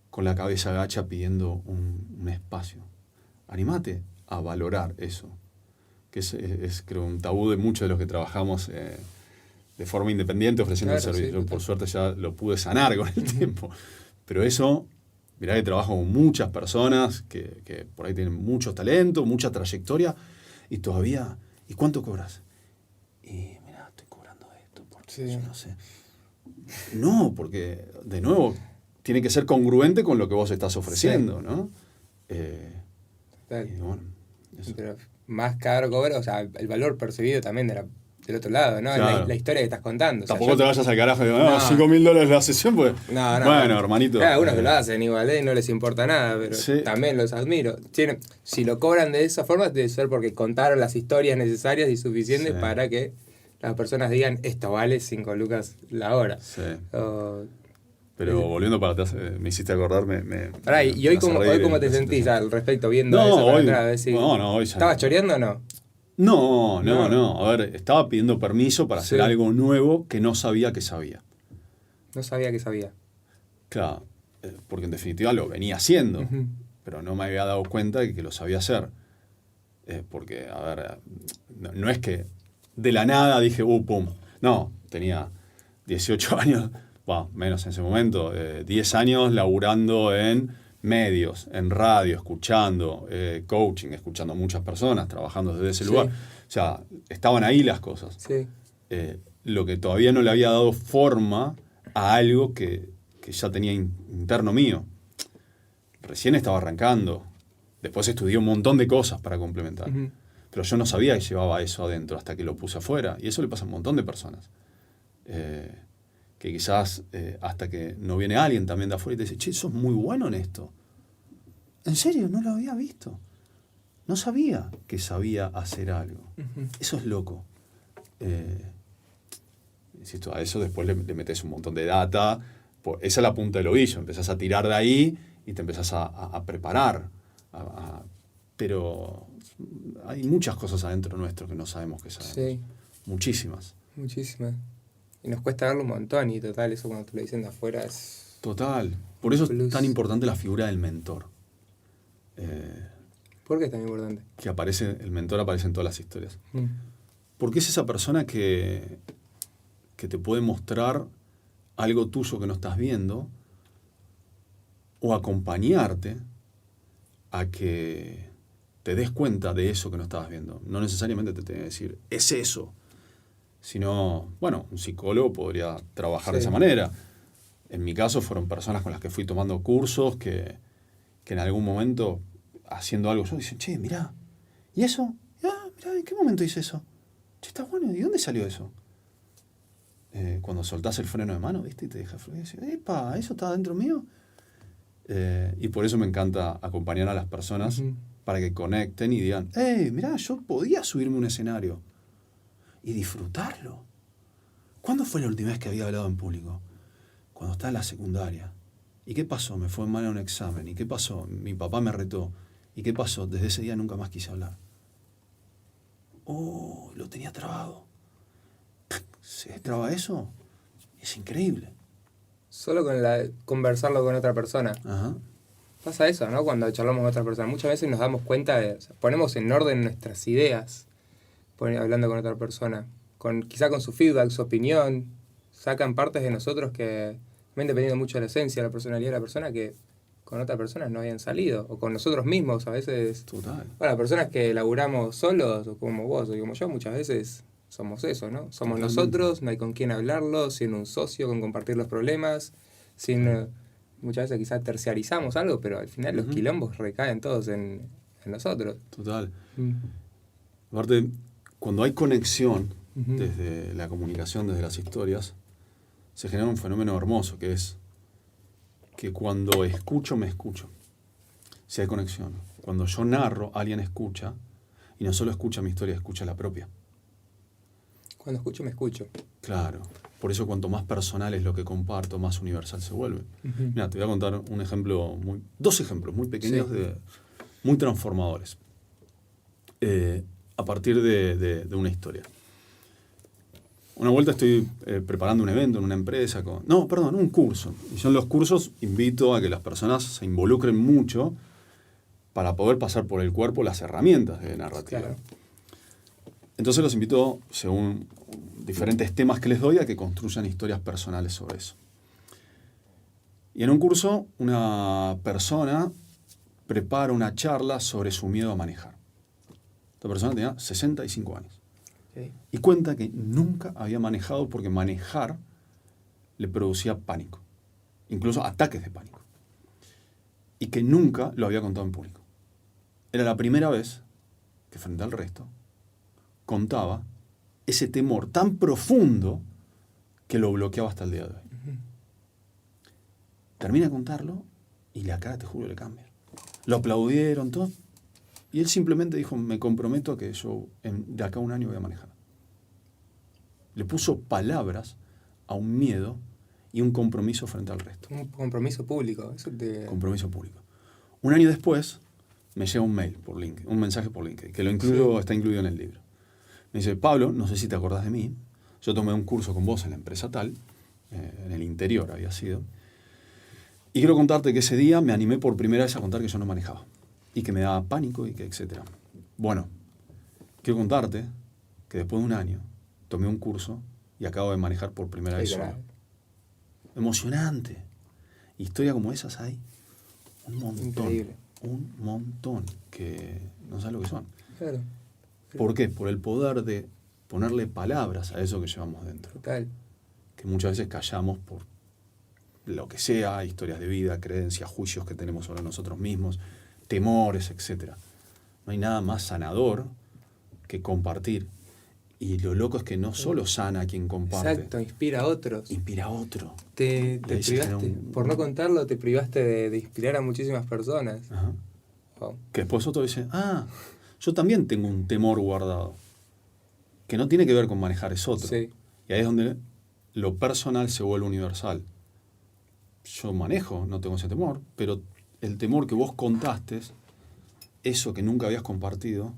con la cabeza gacha pidiendo un espacio. Anímate a valorar eso, que es creo un tabú de muchos de los que trabajamos de forma independiente ofreciendo el servicio. Yo, por suerte ya lo pude sanar con el tiempo. Pero eso Mirá que trabajo con muchas personas que por ahí tienen mucho talento, mucha trayectoria, y todavía, ¿y cuánto cobras? Y mirá, estoy cobrando esto, porque yo no sé. No, porque, de nuevo, tiene que ser congruente con lo que vos estás ofreciendo, ¿no? Y bueno, eso. Pero más caro cobra, o sea, el valor percibido también del otro lado, ¿no? Claro. La historia que estás contando. Tampoco o sea, te vayas al carajo y digo, no, $5.000 la sesión, pues. No, bueno, hermanito. Hay algunos que lo hacen igual, y no les importa nada, pero también los admiro. Si lo cobran de esa forma, debe ser porque contaron las historias necesarias y suficientes para que las personas digan, esto vale 5 lucas la hora. Sí. Pero volviendo para atrás, me hiciste acordar, ¿Y hoy cómo te sentís al respecto viendo eso para atrás? Hoy ya ¿Estabas choreando o no? No. A ver, estaba pidiendo permiso para hacer algo nuevo que no sabía que sabía. No sabía que sabía. Claro, porque en definitiva lo venía haciendo, pero no me había dado cuenta de que lo sabía hacer. Porque, a ver, no es que de la nada dije, pum. No, tenía 18 años, menos en ese momento, 10 años laburando en medios, en radio, escuchando coaching, escuchando a muchas personas, trabajando desde ese lugar. O sea, estaban ahí las cosas. Sí. Lo que todavía no le había dado forma a algo que ya tenía interno mío. Recién estaba arrancando. Después estudié un montón de cosas para complementar. Pero yo no sabía que llevaba eso adentro hasta que lo puse afuera. Y eso le pasa a un montón de personas. Que quizás hasta que no viene alguien también de afuera y te dice, che, sos muy bueno en esto. ¿En serio? No lo había visto. No sabía que sabía hacer algo. Eso es loco. Insisto, a eso después le metes un montón de data. Esa es la punta del ovillo. Empezás a tirar de ahí y te empezás a preparar. Pero hay muchas cosas adentro nuestro que no sabemos que sabemos. Sí. Muchísimas. Y nos cuesta verlo un montón, y total, eso cuando te lo dicen de afuera es... Total. Por eso es tan importante la figura del mentor. ¿Por qué es tan importante? El mentor aparece en todas las historias. Porque es esa persona que te puede mostrar algo tuyo que no estás viendo, o acompañarte a que te des cuenta de eso que no estabas viendo. No necesariamente te tiene que decir, es eso. Sino, bueno, un psicólogo podría trabajar de esa manera. En mi caso fueron personas con las que fui tomando cursos que en algún momento, haciendo algo, yo dicen, che, mirá, ¿y eso? Mirá, ¿en qué momento hice eso? Che, está bueno, ¿y dónde salió eso? Cuando soltás el freno de mano, ¿viste? Y te deja fluir, y decís, epa, ¿eso está dentro mío? Y por eso me encanta acompañar a las personas para que conecten y digan, mirá, yo podía subirme a un escenario y disfrutarlo. ¿Cuándo fue la última vez que había hablado en público? Cuando estaba en la secundaria. ¿Y qué pasó? Me fue mal en un examen. ¿Y qué pasó? Mi papá me retó. ¿Y qué pasó? Desde ese día nunca más quise hablar. Lo tenía trabado. ¿Se destraba eso? Es increíble. Solo con conversarlo con otra persona. Ajá. Pasa eso, ¿no? Cuando charlamos con otra persona. Muchas veces nos damos cuenta ponemos en orden nuestras ideas hablando con otra persona. Quizá con su feedback, su opinión. Sacan partes de nosotros que van dependiendo mucho de la esencia, de la personalidad de la persona, que con otras personas no habían salido. O con nosotros mismos a veces. Total. Bueno, personas que laburamos solos, o como vos, o como yo, muchas veces somos eso, ¿no? Somos nosotros, no hay con quién hablarlo, sin un socio, con compartir los problemas, muchas veces quizás terciarizamos algo, pero al final los quilombos recaen todos en nosotros. Total. Aparte, cuando hay conexión desde la comunicación, desde las historias, se genera un fenómeno hermoso, que es que cuando escucho, me escucho. Si hay conexión. Cuando yo narro, alguien escucha, y no solo escucha mi historia, escucha la propia. Cuando escucho, me escucho. Claro. Por eso cuanto más personal es lo que comparto, más universal se vuelve. Mira, te voy a contar dos ejemplos muy pequeños, muy transformadores. A partir de una historia. Una vuelta estoy preparando un evento en una empresa, un curso. Y yo en los cursos invito a que las personas se involucren mucho para poder pasar por el cuerpo las herramientas de narrativa. Claro. Entonces los invito, según diferentes temas que les doy, a que construyan historias personales sobre eso. Y en un curso, una persona prepara una charla sobre su miedo a manejar. Esta persona tenía 65 años. Okay. Y cuenta que nunca había manejado porque manejar le producía pánico. Incluso ataques de pánico. Y que nunca lo había contado en público. Era la primera vez que frente al resto contaba ese temor tan profundo que lo bloqueaba hasta el día de hoy. Uh-huh. Termina de contarlo y la cara, te juro, le cambia. Lo aplaudieron, todo. Y él simplemente dijo, me comprometo a que yo de acá a un año voy a manejar. Le puso palabras a un miedo y un compromiso frente al resto. Un compromiso público. Eso Compromiso público. Un año después me llega un mail por LinkedIn, un mensaje por LinkedIn, que está incluido en el libro. Me dice, Pablo, no sé si te acordás de mí, yo tomé un curso con vos en la empresa tal, en el interior había sido, y quiero contarte que ese día me animé por primera vez a contar que yo no manejaba, y que me daba pánico, y que etcétera. Bueno, quiero contarte que después de un año tomé un curso y acabo de manejar por primera vez solo. Emocionante. Historia como esas hay un montón. Increíble. Un montón que no sabes lo que son. Claro. ¿Por qué? Por el poder de ponerle palabras a eso que llevamos dentro. Total. Que muchas veces callamos por lo que sea, historias de vida, creencias, juicios que tenemos sobre nosotros mismos, temores, etc. No hay nada más sanador que compartir. Y lo loco es que no solo sana a quien comparte. Exacto, inspira a otros. Inspira a otro. Te privaste, por no contarlo, te privaste de inspirar a muchísimas personas. Ajá. Wow. Que después otro dice, yo también tengo un temor guardado. Que no tiene que ver con manejar, es otro. Sí. Y ahí es donde lo personal se vuelve universal. Yo manejo, no tengo ese temor, pero el temor que vos contaste, eso que nunca habías compartido,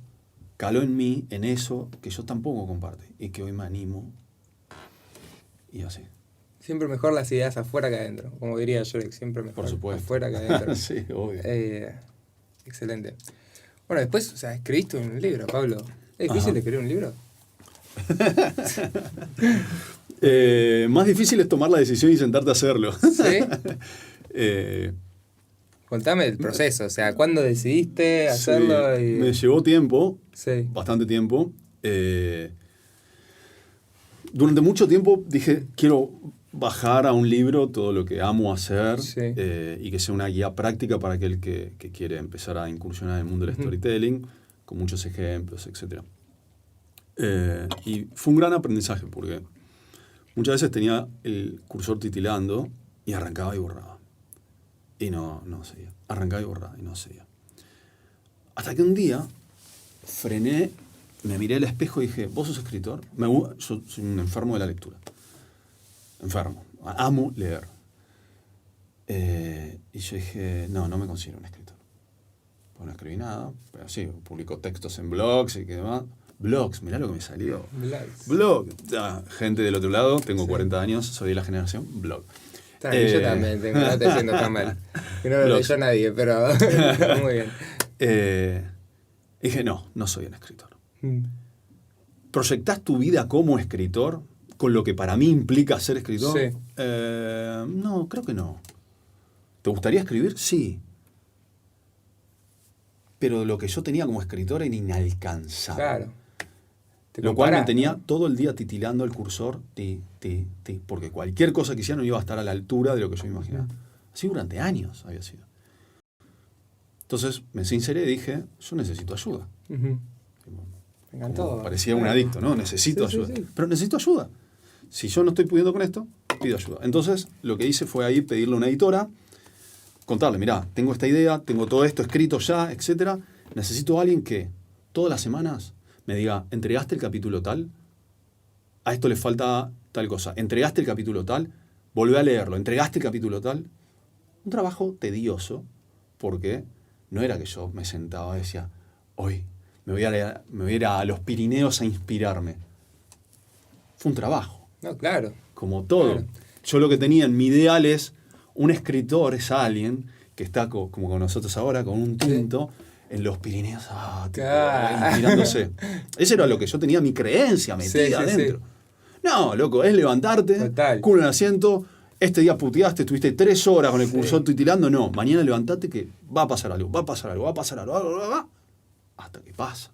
caló en mí, en eso que yo tampoco compartí y que hoy me animo. Y así. Siempre mejor las ideas afuera que adentro. Como diría Shrek, siempre mejor Por supuesto. afuera que adentro. Sí, obvio. Excelente. Bueno, después, o sea, escribiste un libro, Pablo. ¿Es difícil escribir un libro? Más difícil es tomar la decisión y sentarte a hacerlo. ¿Sí? Contame el proceso, o sea, ¿cuándo decidiste hacerlo? Sí, me llevó tiempo, sí. Bastante tiempo. Durante mucho tiempo dije, quiero bajar a un libro todo lo que amo hacer, Sí. Y que sea una guía práctica para aquel que quiere empezar a incursionar en el mundo del storytelling, con muchos ejemplos, etc. Y fue un gran aprendizaje porque muchas veces tenía el cursor titilando y arrancaba y borraba. Y no seguía. Arrancaba y borraba y no seguía. Hasta que un día frené, me miré al espejo y dije, ¿vos sos escritor? Yo soy un enfermo de la lectura. Enfermo. Amo leer. Y yo dije, no me considero un escritor. Pues no escribí nada, pero sí, publico textos en blogs y que demás. Blogs, mirá lo que me salió. Blog. Gente del otro lado, tengo 40 años, soy de la generación blog. Yo también tengo, no estoy diciendo tan mal. Que no lo leyó nadie, pero muy bien. Dije, no soy un escritor. ¿Proyectás tu vida como escritor con lo que para mí implica ser escritor? Sí. No, creo que no. ¿Te gustaría escribir? Sí. Pero lo que yo tenía como escritor era inalcanzable. Claro. Lo cual me tenía todo el día titilando el cursor, porque cualquier cosa que hiciera no iba a estar a la altura de lo que yo imaginaba. Así durante años había sido. Entonces me sinceré y dije, yo necesito ayuda. Me encantó. Parecía un adicto, ¿no? Necesito ayuda. Sí. Pero necesito ayuda. Si yo no estoy pudiendo con esto, pido ayuda. Entonces lo que hice fue ahí pedirle a una editora, contarle, mirá, tengo esta idea, tengo todo esto escrito ya, etc. Necesito a alguien que todas las semanas me diga, ¿entregaste el capítulo tal? A esto le falta tal cosa. ¿Entregaste el capítulo tal? Volvé a leerlo. ¿Entregaste el capítulo tal? Un trabajo tedioso, porque no era que yo me sentaba y decía, hoy me voy a ir a los Pirineos a inspirarme. Fue un trabajo. No, claro. Como todo. Claro. Yo lo que tenía en mi ideal es, un escritor es alguien que está como con nosotros ahora, con un tinto, en los Pirineos, inspirándose. Eso era lo que yo tenía, mi creencia metida adentro. No, loco, es levantarte, culo en el asiento este día puteaste, estuviste 3 horas con el Sí. cursor titilando. No, mañana levantate que va a pasar algo, va a pasar algo, va a pasar algo, hasta que pasa.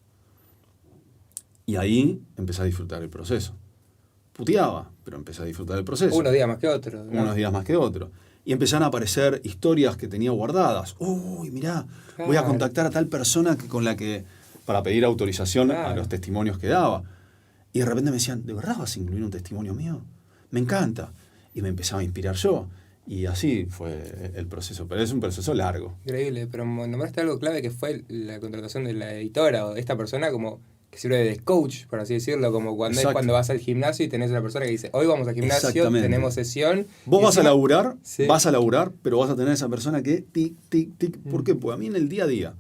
Y ahí empecé a disfrutar el proceso. Puteaba, pero empecé a disfrutar el proceso. Unos días más que otros, ¿no? Unos días más que otros. Y empezaron a aparecer historias que tenía guardadas. Uy, mirá, voy a Claro. contactar a tal persona para pedir autorización a Claro. los testimonios que daba. Y de repente me decían, ¿de verdad vas a incluir un testimonio mío? Me encanta. Y me empezaba a inspirar yo. Y así fue el proceso. Pero es un proceso largo. Increíble, pero nombraste algo clave que fue la contratación de la editora o de esta persona como que sirve de coach, por así decirlo, como Exacto. cuando vas al gimnasio y tenés una persona que dice, hoy vamos al gimnasio, Exactamente. tenemos sesión. Vos y vas a encima- laburar, pero vas a tener esa persona que tic, tic, tic. ¿Por qué? Pues a mí en el día a día,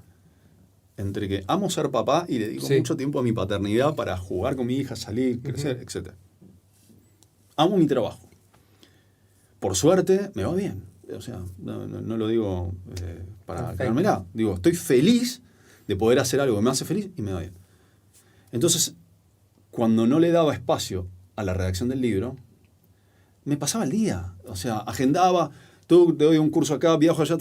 entre que amo ser papá y dedico Sí. mucho tiempo a mi paternidad para jugar con mi hija, salir, crecer, etc. Amo mi trabajo. Por suerte, me va bien. O sea, no lo digo para Perfecto. quedármela. Digo, estoy feliz de poder hacer algo que me hace feliz y me va bien. Entonces, cuando no le daba espacio a la redacción del libro, me pasaba el día. O sea, agendaba, tú te doy un curso acá, viajo allá,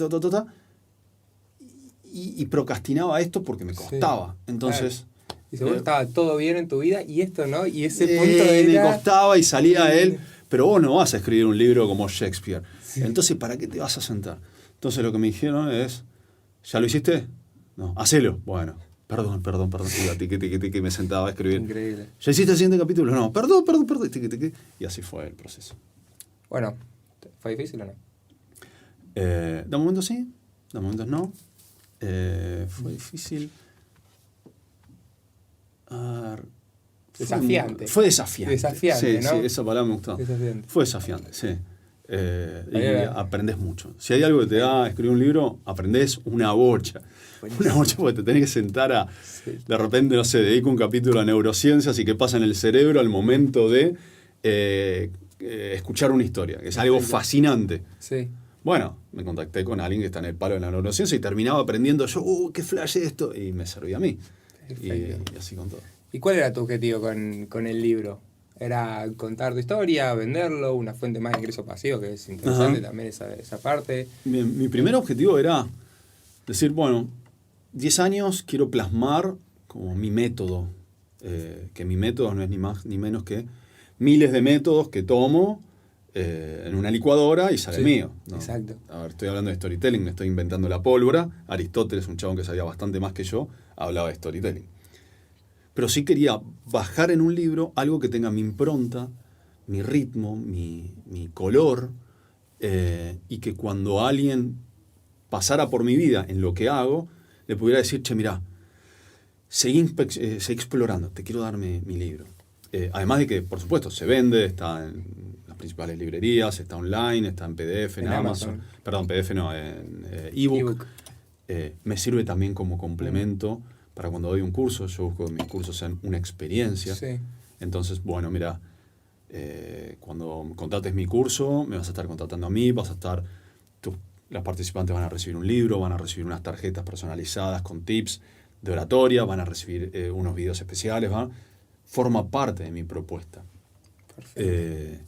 y procrastinaba esto porque me costaba. Entonces, Y seguro estaba todo bien en tu vida y esto no, y ese punto me era... costaba y salía Sí. él, pero vos no vas a escribir un libro como Shakespeare. Sí. Entonces, ¿para qué te vas a sentar? Entonces lo que me dijeron es, ¿ya lo hiciste? No, hacelo. Bueno, perdón, que me sentaba a escribir. Increíble. ¿Ya hiciste el siguiente capítulo? No, perdón, y así fue el proceso. Bueno, ¿fue difícil o no? De momentos sí, de momentos no. Fue difícil. A ver, Desafiante. Fue desafiante. Desafiante, Sí, ¿no? sí, esa palabra me gustó. Desafiante. Fue desafiante, sí. Y Ahí aprendes mucho. Si hay algo que te da escribir un libro, aprendés una bocha. Buenísimo. Una bocha porque te tenés que sentar a... Sí. De repente, no sé, dedico un capítulo a neurociencias y qué pasa en el cerebro al momento de escuchar una historia, que es algo Perfecto. fascinante. Sí. Bueno, me contacté con alguien que está en el palo de la neurociencia y terminaba aprendiendo yo, qué flash esto, y me servía a mí. Perfecto. Y así con todo. ¿Y cuál era tu objetivo con el libro? ¿Era contar tu historia, venderlo, una fuente más de ingreso pasivo, que es interesante Ajá. también esa parte? Mi primer objetivo era decir, bueno, 10 años quiero plasmar como mi método, que mi método no es ni más ni menos que miles de métodos que tomo en una licuadora y sale Sí, mío, ¿no? exacto. A ver, estoy hablando de storytelling, me estoy inventando la pólvora. Aristóteles, un chabón que sabía bastante más que yo, hablaba de storytelling. Pero sí quería bajar en un libro algo que tenga mi impronta, mi ritmo, mi color, y que cuando alguien pasara por mi vida en lo que hago, le pudiera decir, che, mirá, seguí explorando, te quiero dar mi libro. Además de que, por supuesto, se vende, está en las principales librerías, está online, está en PDF, en Amazon. Perdón, PDF no, en ebook. Me sirve también como complemento para cuando doy un curso. Yo busco que mis cursos sean una experiencia. Sí. Entonces, bueno, mira, cuando contrates mi curso, me vas a estar contratando a mí, las participantes van a recibir un libro, van a recibir unas tarjetas personalizadas con tips de oratoria, van a recibir unos videos especiales, forma parte de mi propuesta. Perfecto.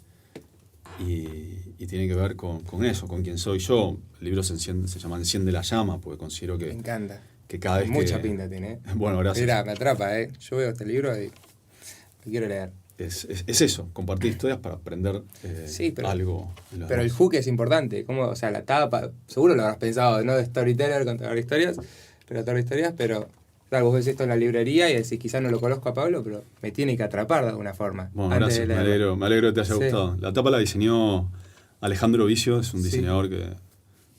Y tiene que ver con eso, con quién soy yo. El libro se llama Enciende la llama, porque considero Me encanta. que cada vez Mucha que... pinta tiene, ¿eh? Bueno, gracias. Mirá, me atrapa, ¿eh? Yo veo este libro y lo quiero leer. Es eso, compartir historias para aprender Sí, pero- algo. de los Pero el demás. hook es importante. ¿Cómo? O sea, la tapa, seguro lo habrás pensado, no de storyteller, contador de historias, relator de historias, pero claro, vos ves esto en la librería y decís, quizás no lo conozco a Pablo, pero me tiene que atrapar de alguna forma. Bueno, antes gracias, de me leerlo. alegro que te haya Sí. gustado. La tapa la diseñó Alejandro Vicio, es un Sí. diseñador que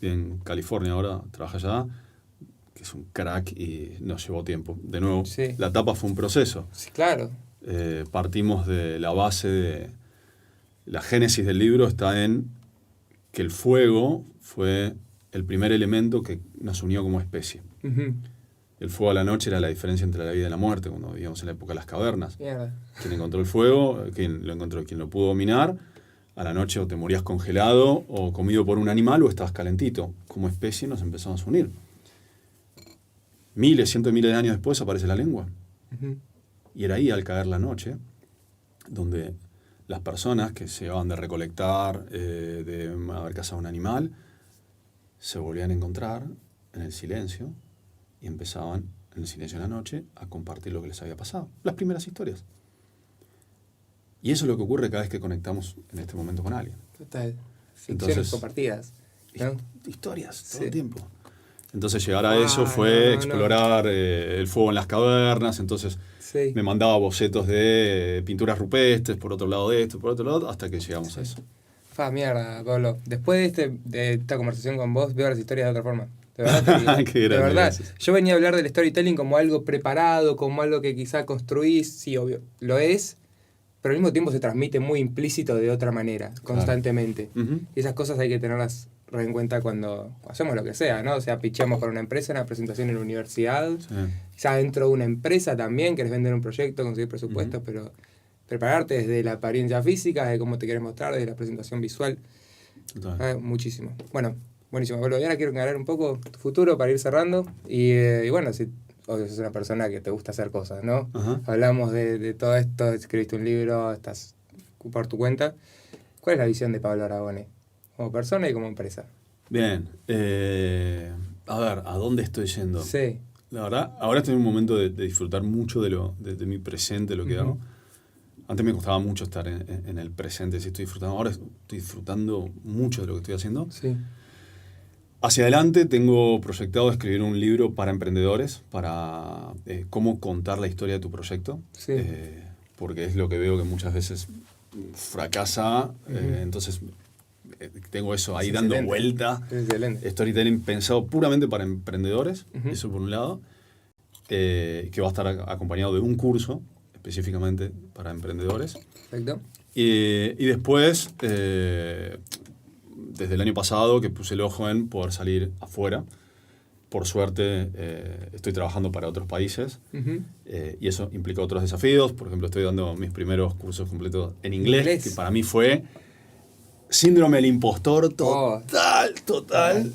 vive en California ahora, trabaja allá, que es un crack y nos llevó tiempo. De nuevo, Sí. la tapa fue un proceso. Sí, claro. Partimos de la base de... La génesis del libro está en que el fuego fue el primer elemento que nos unió como especie. Ujú. El fuego a la noche era la diferencia entre la vida y la muerte, cuando vivíamos en la época de las cavernas. Mierda. Quien encontró el fuego, quien lo encontró, quien lo pudo dominar, a la noche o te morías congelado o comido por un animal o estabas calentito. Como especie nos empezamos a unir. Cientos de miles de años después aparece la lengua. Ujú. Y era ahí, al caer la noche, donde las personas que se llevaban de recolectar, de haber cazado un animal, se volvían a encontrar en el silencio y empezaban, en el silencio de la noche, a compartir lo que les había pasado. Las primeras historias. Y eso es lo que ocurre cada vez que conectamos en este momento con alguien. Total. Ficciones Entonces, compartidas, ¿no? Historias, todo Sí. el tiempo. Entonces llegar a eso fue explorar el fuego en las cavernas, entonces Sí. me mandaba bocetos de pinturas rupestres, por otro lado de esto, por otro lado, hasta que llegamos a eso. Mierda, Pablo. Después de esta conversación con vos, veo las historias de otra forma. De verdad, te digo. Qué grande, de verdad. gracias. Yo venía a hablar del storytelling como algo preparado, como algo que quizá construís. Sí, obvio, lo es, pero al mismo tiempo se transmite muy implícito de otra manera, constantemente. Ujú. Y esas cosas hay que tenerlas re en cuenta cuando hacemos lo que sea, ¿no? O sea, pichamos para una empresa, una presentación en la universidad, Sí. quizá dentro de una empresa también, querés vender un proyecto, conseguir presupuestos, pero prepararte desde la apariencia física, de cómo te quieres mostrar, desde la presentación visual, Total. muchísimo. Bueno, buenísimo. Pablo, y ahora quiero aclarar un poco tu futuro para ir cerrando. Y bueno, si obvio sos una persona que te gusta hacer cosas, ¿no? Ajá. Hablamos de todo esto, escribiste un libro, estás por tu cuenta. ¿Cuál es la visión de Pablo Aragone? Como persona y como empresa. Bien. A ver, ¿a dónde estoy yendo? Sí. La verdad, ahora estoy en un momento de disfrutar mucho de mi presente, lo que hago. Antes me costaba mucho estar en el presente, si estoy disfrutando. Ahora estoy disfrutando mucho de lo que estoy haciendo. Sí. Hacia adelante tengo proyectado escribir un libro para emprendedores, para cómo contar la historia de tu proyecto. Sí. Porque es lo que veo que muchas veces fracasa. Entonces tengo eso ahí Es dando excelente. vuelta. Es excelente. Storytelling pensado puramente para emprendedores, Ujú. eso por un lado, que va a estar acompañado de un curso específicamente para emprendedores. Perfecto. Y después, desde el año pasado, que puse el ojo en poder salir afuera. Por suerte, estoy trabajando para otros países Ujú. y eso implica otros desafíos. Por ejemplo, estoy dando mis primeros cursos completos en inglés, Inglés. que para mí fue síndrome del impostor total.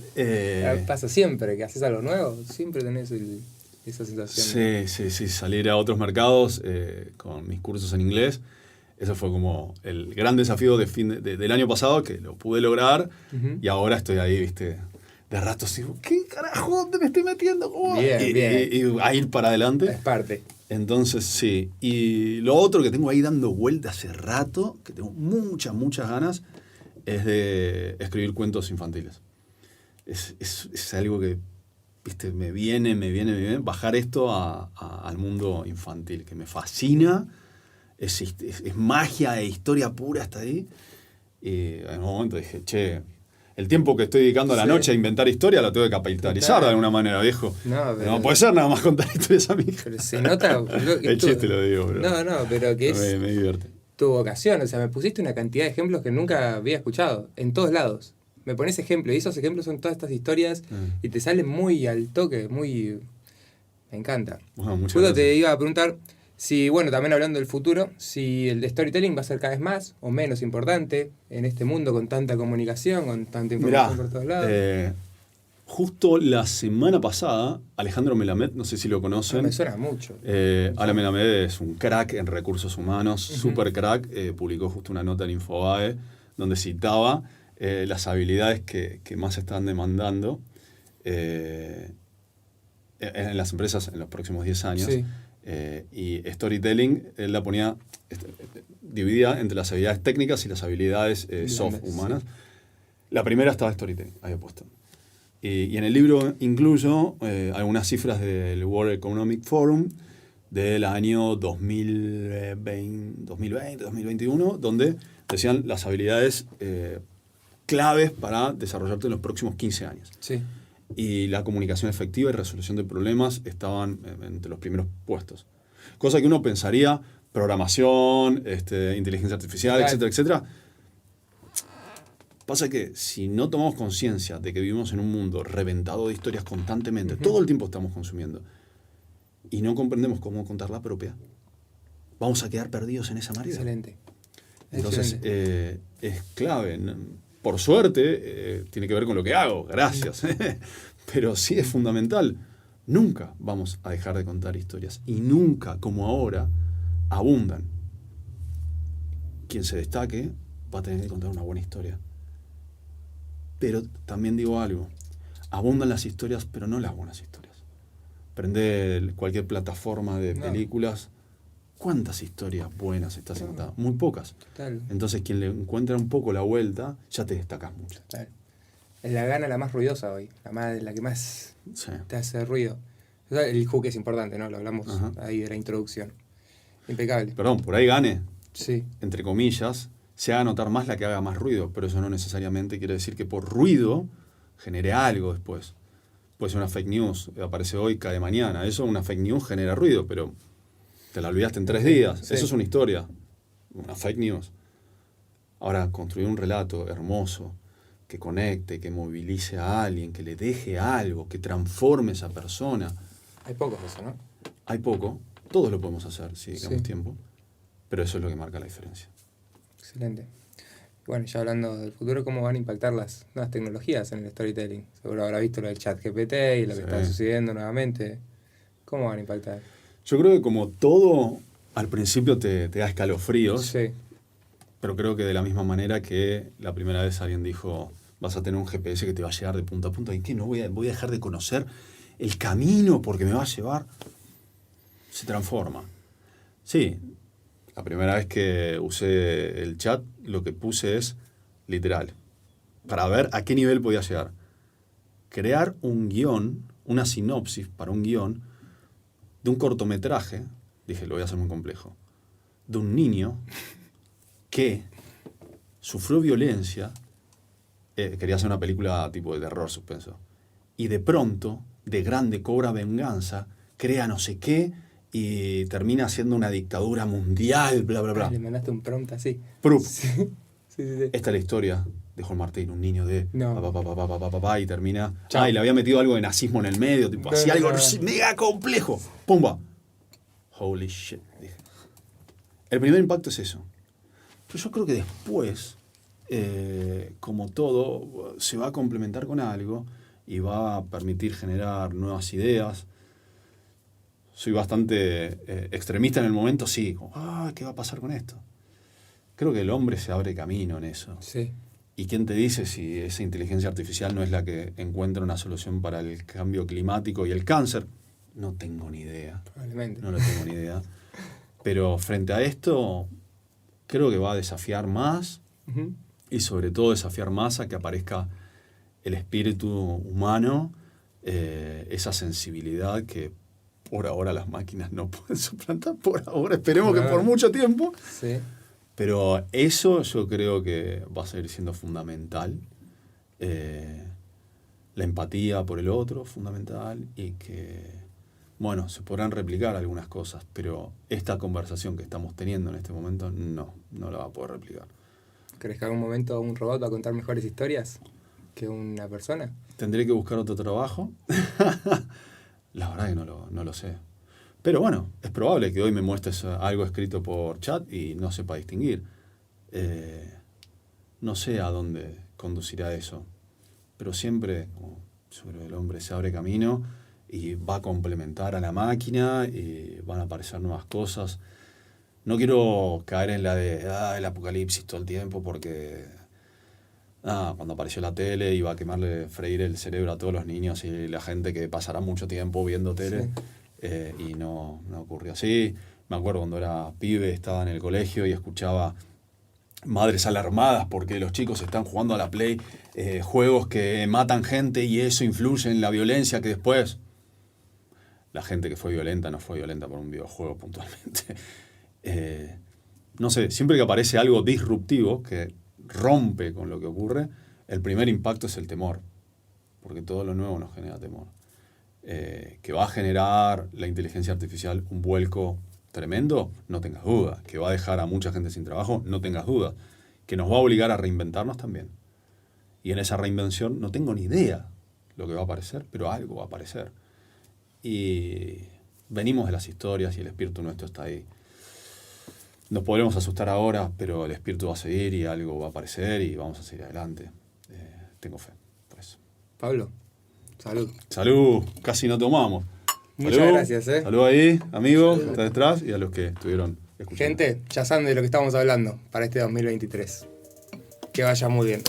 Pasa siempre que haces algo nuevo, siempre tenés esa sensación. Sí, salir a otros mercados con mis cursos en inglés. Eso fue como el gran desafío del año pasado, que lo pude lograr. Ujú. Y ahora estoy ahí, viste, de ratos digo, ¿qué carajo? ¿Dónde me estoy metiendo? ¿Cómo? Bien, bien. Y a ir para adelante. Es parte. Entonces, sí. Y lo otro que tengo ahí dando vuelta hace rato, que tengo muchas ganas, es de escribir cuentos infantiles. Es algo que, viste, me viene, bajar esto al mundo infantil, que me fascina. Es magia e historia pura hasta ahí. Y en un momento dije, che, el tiempo que estoy dedicando a la noche a inventar historia lo tengo que capitalizar de alguna manera, viejo. No puede ser nada más contar historias a mi hija. Pero se nota... El chiste lo digo, bro. No, pero que es Me divierte. tu vocación. O sea, me pusiste una cantidad de ejemplos que nunca había escuchado. En todos lados. Me pones ejemplos. Y esos ejemplos son todas estas historias. Y te salen muy al toque, muy... Me encanta. Bueno, muchas Justo te gracias. iba a preguntar si, bueno, también hablando del futuro, si el de storytelling va a ser cada vez más o menos importante en este mundo con tanta comunicación, con tanta información por todos lados. Justo la semana pasada, Alejandro Melamed, no sé si lo conocen. Me suena mucho. Ale Melamed es un crack en recursos humanos, súper crack. Publicó justo una nota en Infobae donde citaba las habilidades que más se están demandando en las empresas en los próximos 10 años. Sí. Y storytelling, él la ponía dividida entre las habilidades técnicas y las habilidades soft humanas. Sí. La primera estaba storytelling, había puesto. Y en el libro incluyo algunas cifras del World Economic Forum del año 2020-2021, donde decían las habilidades claves para desarrollarte en los próximos 15 años. Sí. Y la comunicación efectiva y resolución de problemas estaban entre los primeros puestos. Cosa que uno pensaría, programación, inteligencia artificial, etcétera, etcétera. Pasa que si no tomamos conciencia de que vivimos en un mundo reventado de historias constantemente, todo el tiempo estamos consumiendo, y no comprendemos cómo contar la propia, vamos a quedar perdidos en esa marea. Excelente. Entonces, es clave. Por suerte, tiene que ver con lo que hago, gracias. Pero sí es fundamental. Nunca vamos a dejar de contar historias. Y nunca, como ahora, abundan. quien se destaque va a tener que contar una buena historia. Pero también digo algo, abundan las historias, pero no las buenas historias. Prende cualquier plataforma de películas, ¿cuántas historias buenas estás encontrando? Muy pocas. Total. Entonces, quien le encuentra un poco la vuelta, ya te destacas mucho. Total. Es la gana la más ruidosa hoy, la que más te hace ruido. O sea, el hook es importante, ¿no? Lo hablamos ahí de la introducción. Impecable. Perdón, por ahí gane, Sí. entre comillas, se haga notar más la que haga más ruido, pero eso no necesariamente quiere decir que por ruido genere algo después. Puede ser una fake news, aparece hoy, cae mañana. Eso, una fake news genera ruido, pero te la olvidaste en 3 días. Sí. Eso es una historia, una fake news. Ahora, construir un relato hermoso, que conecte, que movilice a alguien, que le deje algo, que transforme a esa persona. Hay pocos de eso, ¿no? Hay poco, todos lo podemos hacer si dedicamos tiempo, pero eso es lo que marca la diferencia. Excelente. Bueno, ya hablando del futuro, ¿cómo van a impactar las nuevas tecnologías en el storytelling? Seguro habrá visto lo del chat GPT y lo que está sucediendo nuevamente. ¿Cómo van a impactar? Yo creo que como todo, al principio te da escalofríos, Sí. pero creo que de la misma manera que la primera vez alguien dijo, vas a tener un GPS que te va a llevar de punta a punta, ¿y qué? ¿No voy a dejar de conocer el camino porque me va a llevar? Se transforma. Sí, la primera vez que usé el chat, lo que puse es literal, para ver a qué nivel podía llegar. Crear un guión, una sinopsis para un guión de un cortometraje, dije, lo voy a hacer muy complejo, de un niño que sufrió violencia, quería hacer una película tipo de terror, suspenso, y de pronto, de grande, cobra venganza, crea no sé qué, y termina siendo una dictadura mundial, bla, bla, bla. Le mandaste un prompt así. Proof. Sí. Sí. Esta es la historia de Juan Martín, un niño de No. y termina. Chao. Y le había metido algo de nazismo en el medio, tipo, así algo mega complejo. ¡Pumba! Holy shit, dije. El primer impacto es eso. Pero yo creo que después, como todo, se va a complementar con algo y va a permitir generar nuevas ideas. Soy bastante extremista en el momento, sí. ¿Qué va a pasar con esto? Creo que el hombre se abre camino en eso. Sí. ¿Y quién te dice si esa inteligencia artificial no es la que encuentra una solución para el cambio climático y el cáncer? No tengo ni idea. Probablemente. No lo tengo ni idea. Pero frente a esto, creo que va a desafiar más y sobre todo desafiar más a que aparezca el espíritu humano, esa sensibilidad que por ahora las máquinas no pueden suplantar, por ahora, esperemos que por mucho tiempo. Sí. Pero eso yo creo que va a seguir siendo fundamental. La empatía por el otro, fundamental, y que, bueno, se podrán replicar algunas cosas, pero esta conversación que estamos teniendo en este momento no la va a poder replicar. ¿Crees que en algún momento un robot va a contar mejores historias que una persona? ¿Tendré que buscar otro trabajo? La verdad que no lo sé. Pero bueno, es probable que hoy me muestres algo escrito por chat y no sepa distinguir. No sé a dónde conducirá eso. Pero siempre, como sobre el hombre se abre camino y va a complementar a la máquina y van a aparecer nuevas cosas. No quiero caer en la de el apocalipsis todo el tiempo porque cuando apareció la tele iba a freír el cerebro a todos los niños y la gente que pasará mucho tiempo viendo tele. Sí. Y no ocurrió así. Me acuerdo cuando era pibe, estaba en el colegio y escuchaba madres alarmadas porque los chicos están jugando a la Play juegos que matan gente y eso influye en la violencia que después... La gente que fue violenta no fue violenta por un videojuego puntualmente. No sé, siempre que aparece algo disruptivo que rompe con lo que ocurre, el primer impacto es el temor, porque todo lo nuevo nos genera temor. Que va a generar la inteligencia artificial un vuelco tremendo, no tengas duda. Que va a dejar a mucha gente sin trabajo, no tengas duda. Que nos va a obligar a reinventarnos también. Y en esa reinvención no tengo ni idea lo que va a aparecer, pero algo va a aparecer. Y venimos de las historias y el espíritu nuestro está ahí. Nos podremos asustar ahora, pero el espíritu va a seguir y algo va a aparecer y vamos a seguir adelante. Tengo fe por eso. Pablo, salud. Salud, casi no tomamos. Muchas gracias. Salud ahí, amigos, que están detrás y a los que estuvieron escuchando. Gente, ya saben de lo que estamos hablando para este 2023. Que vaya muy bien.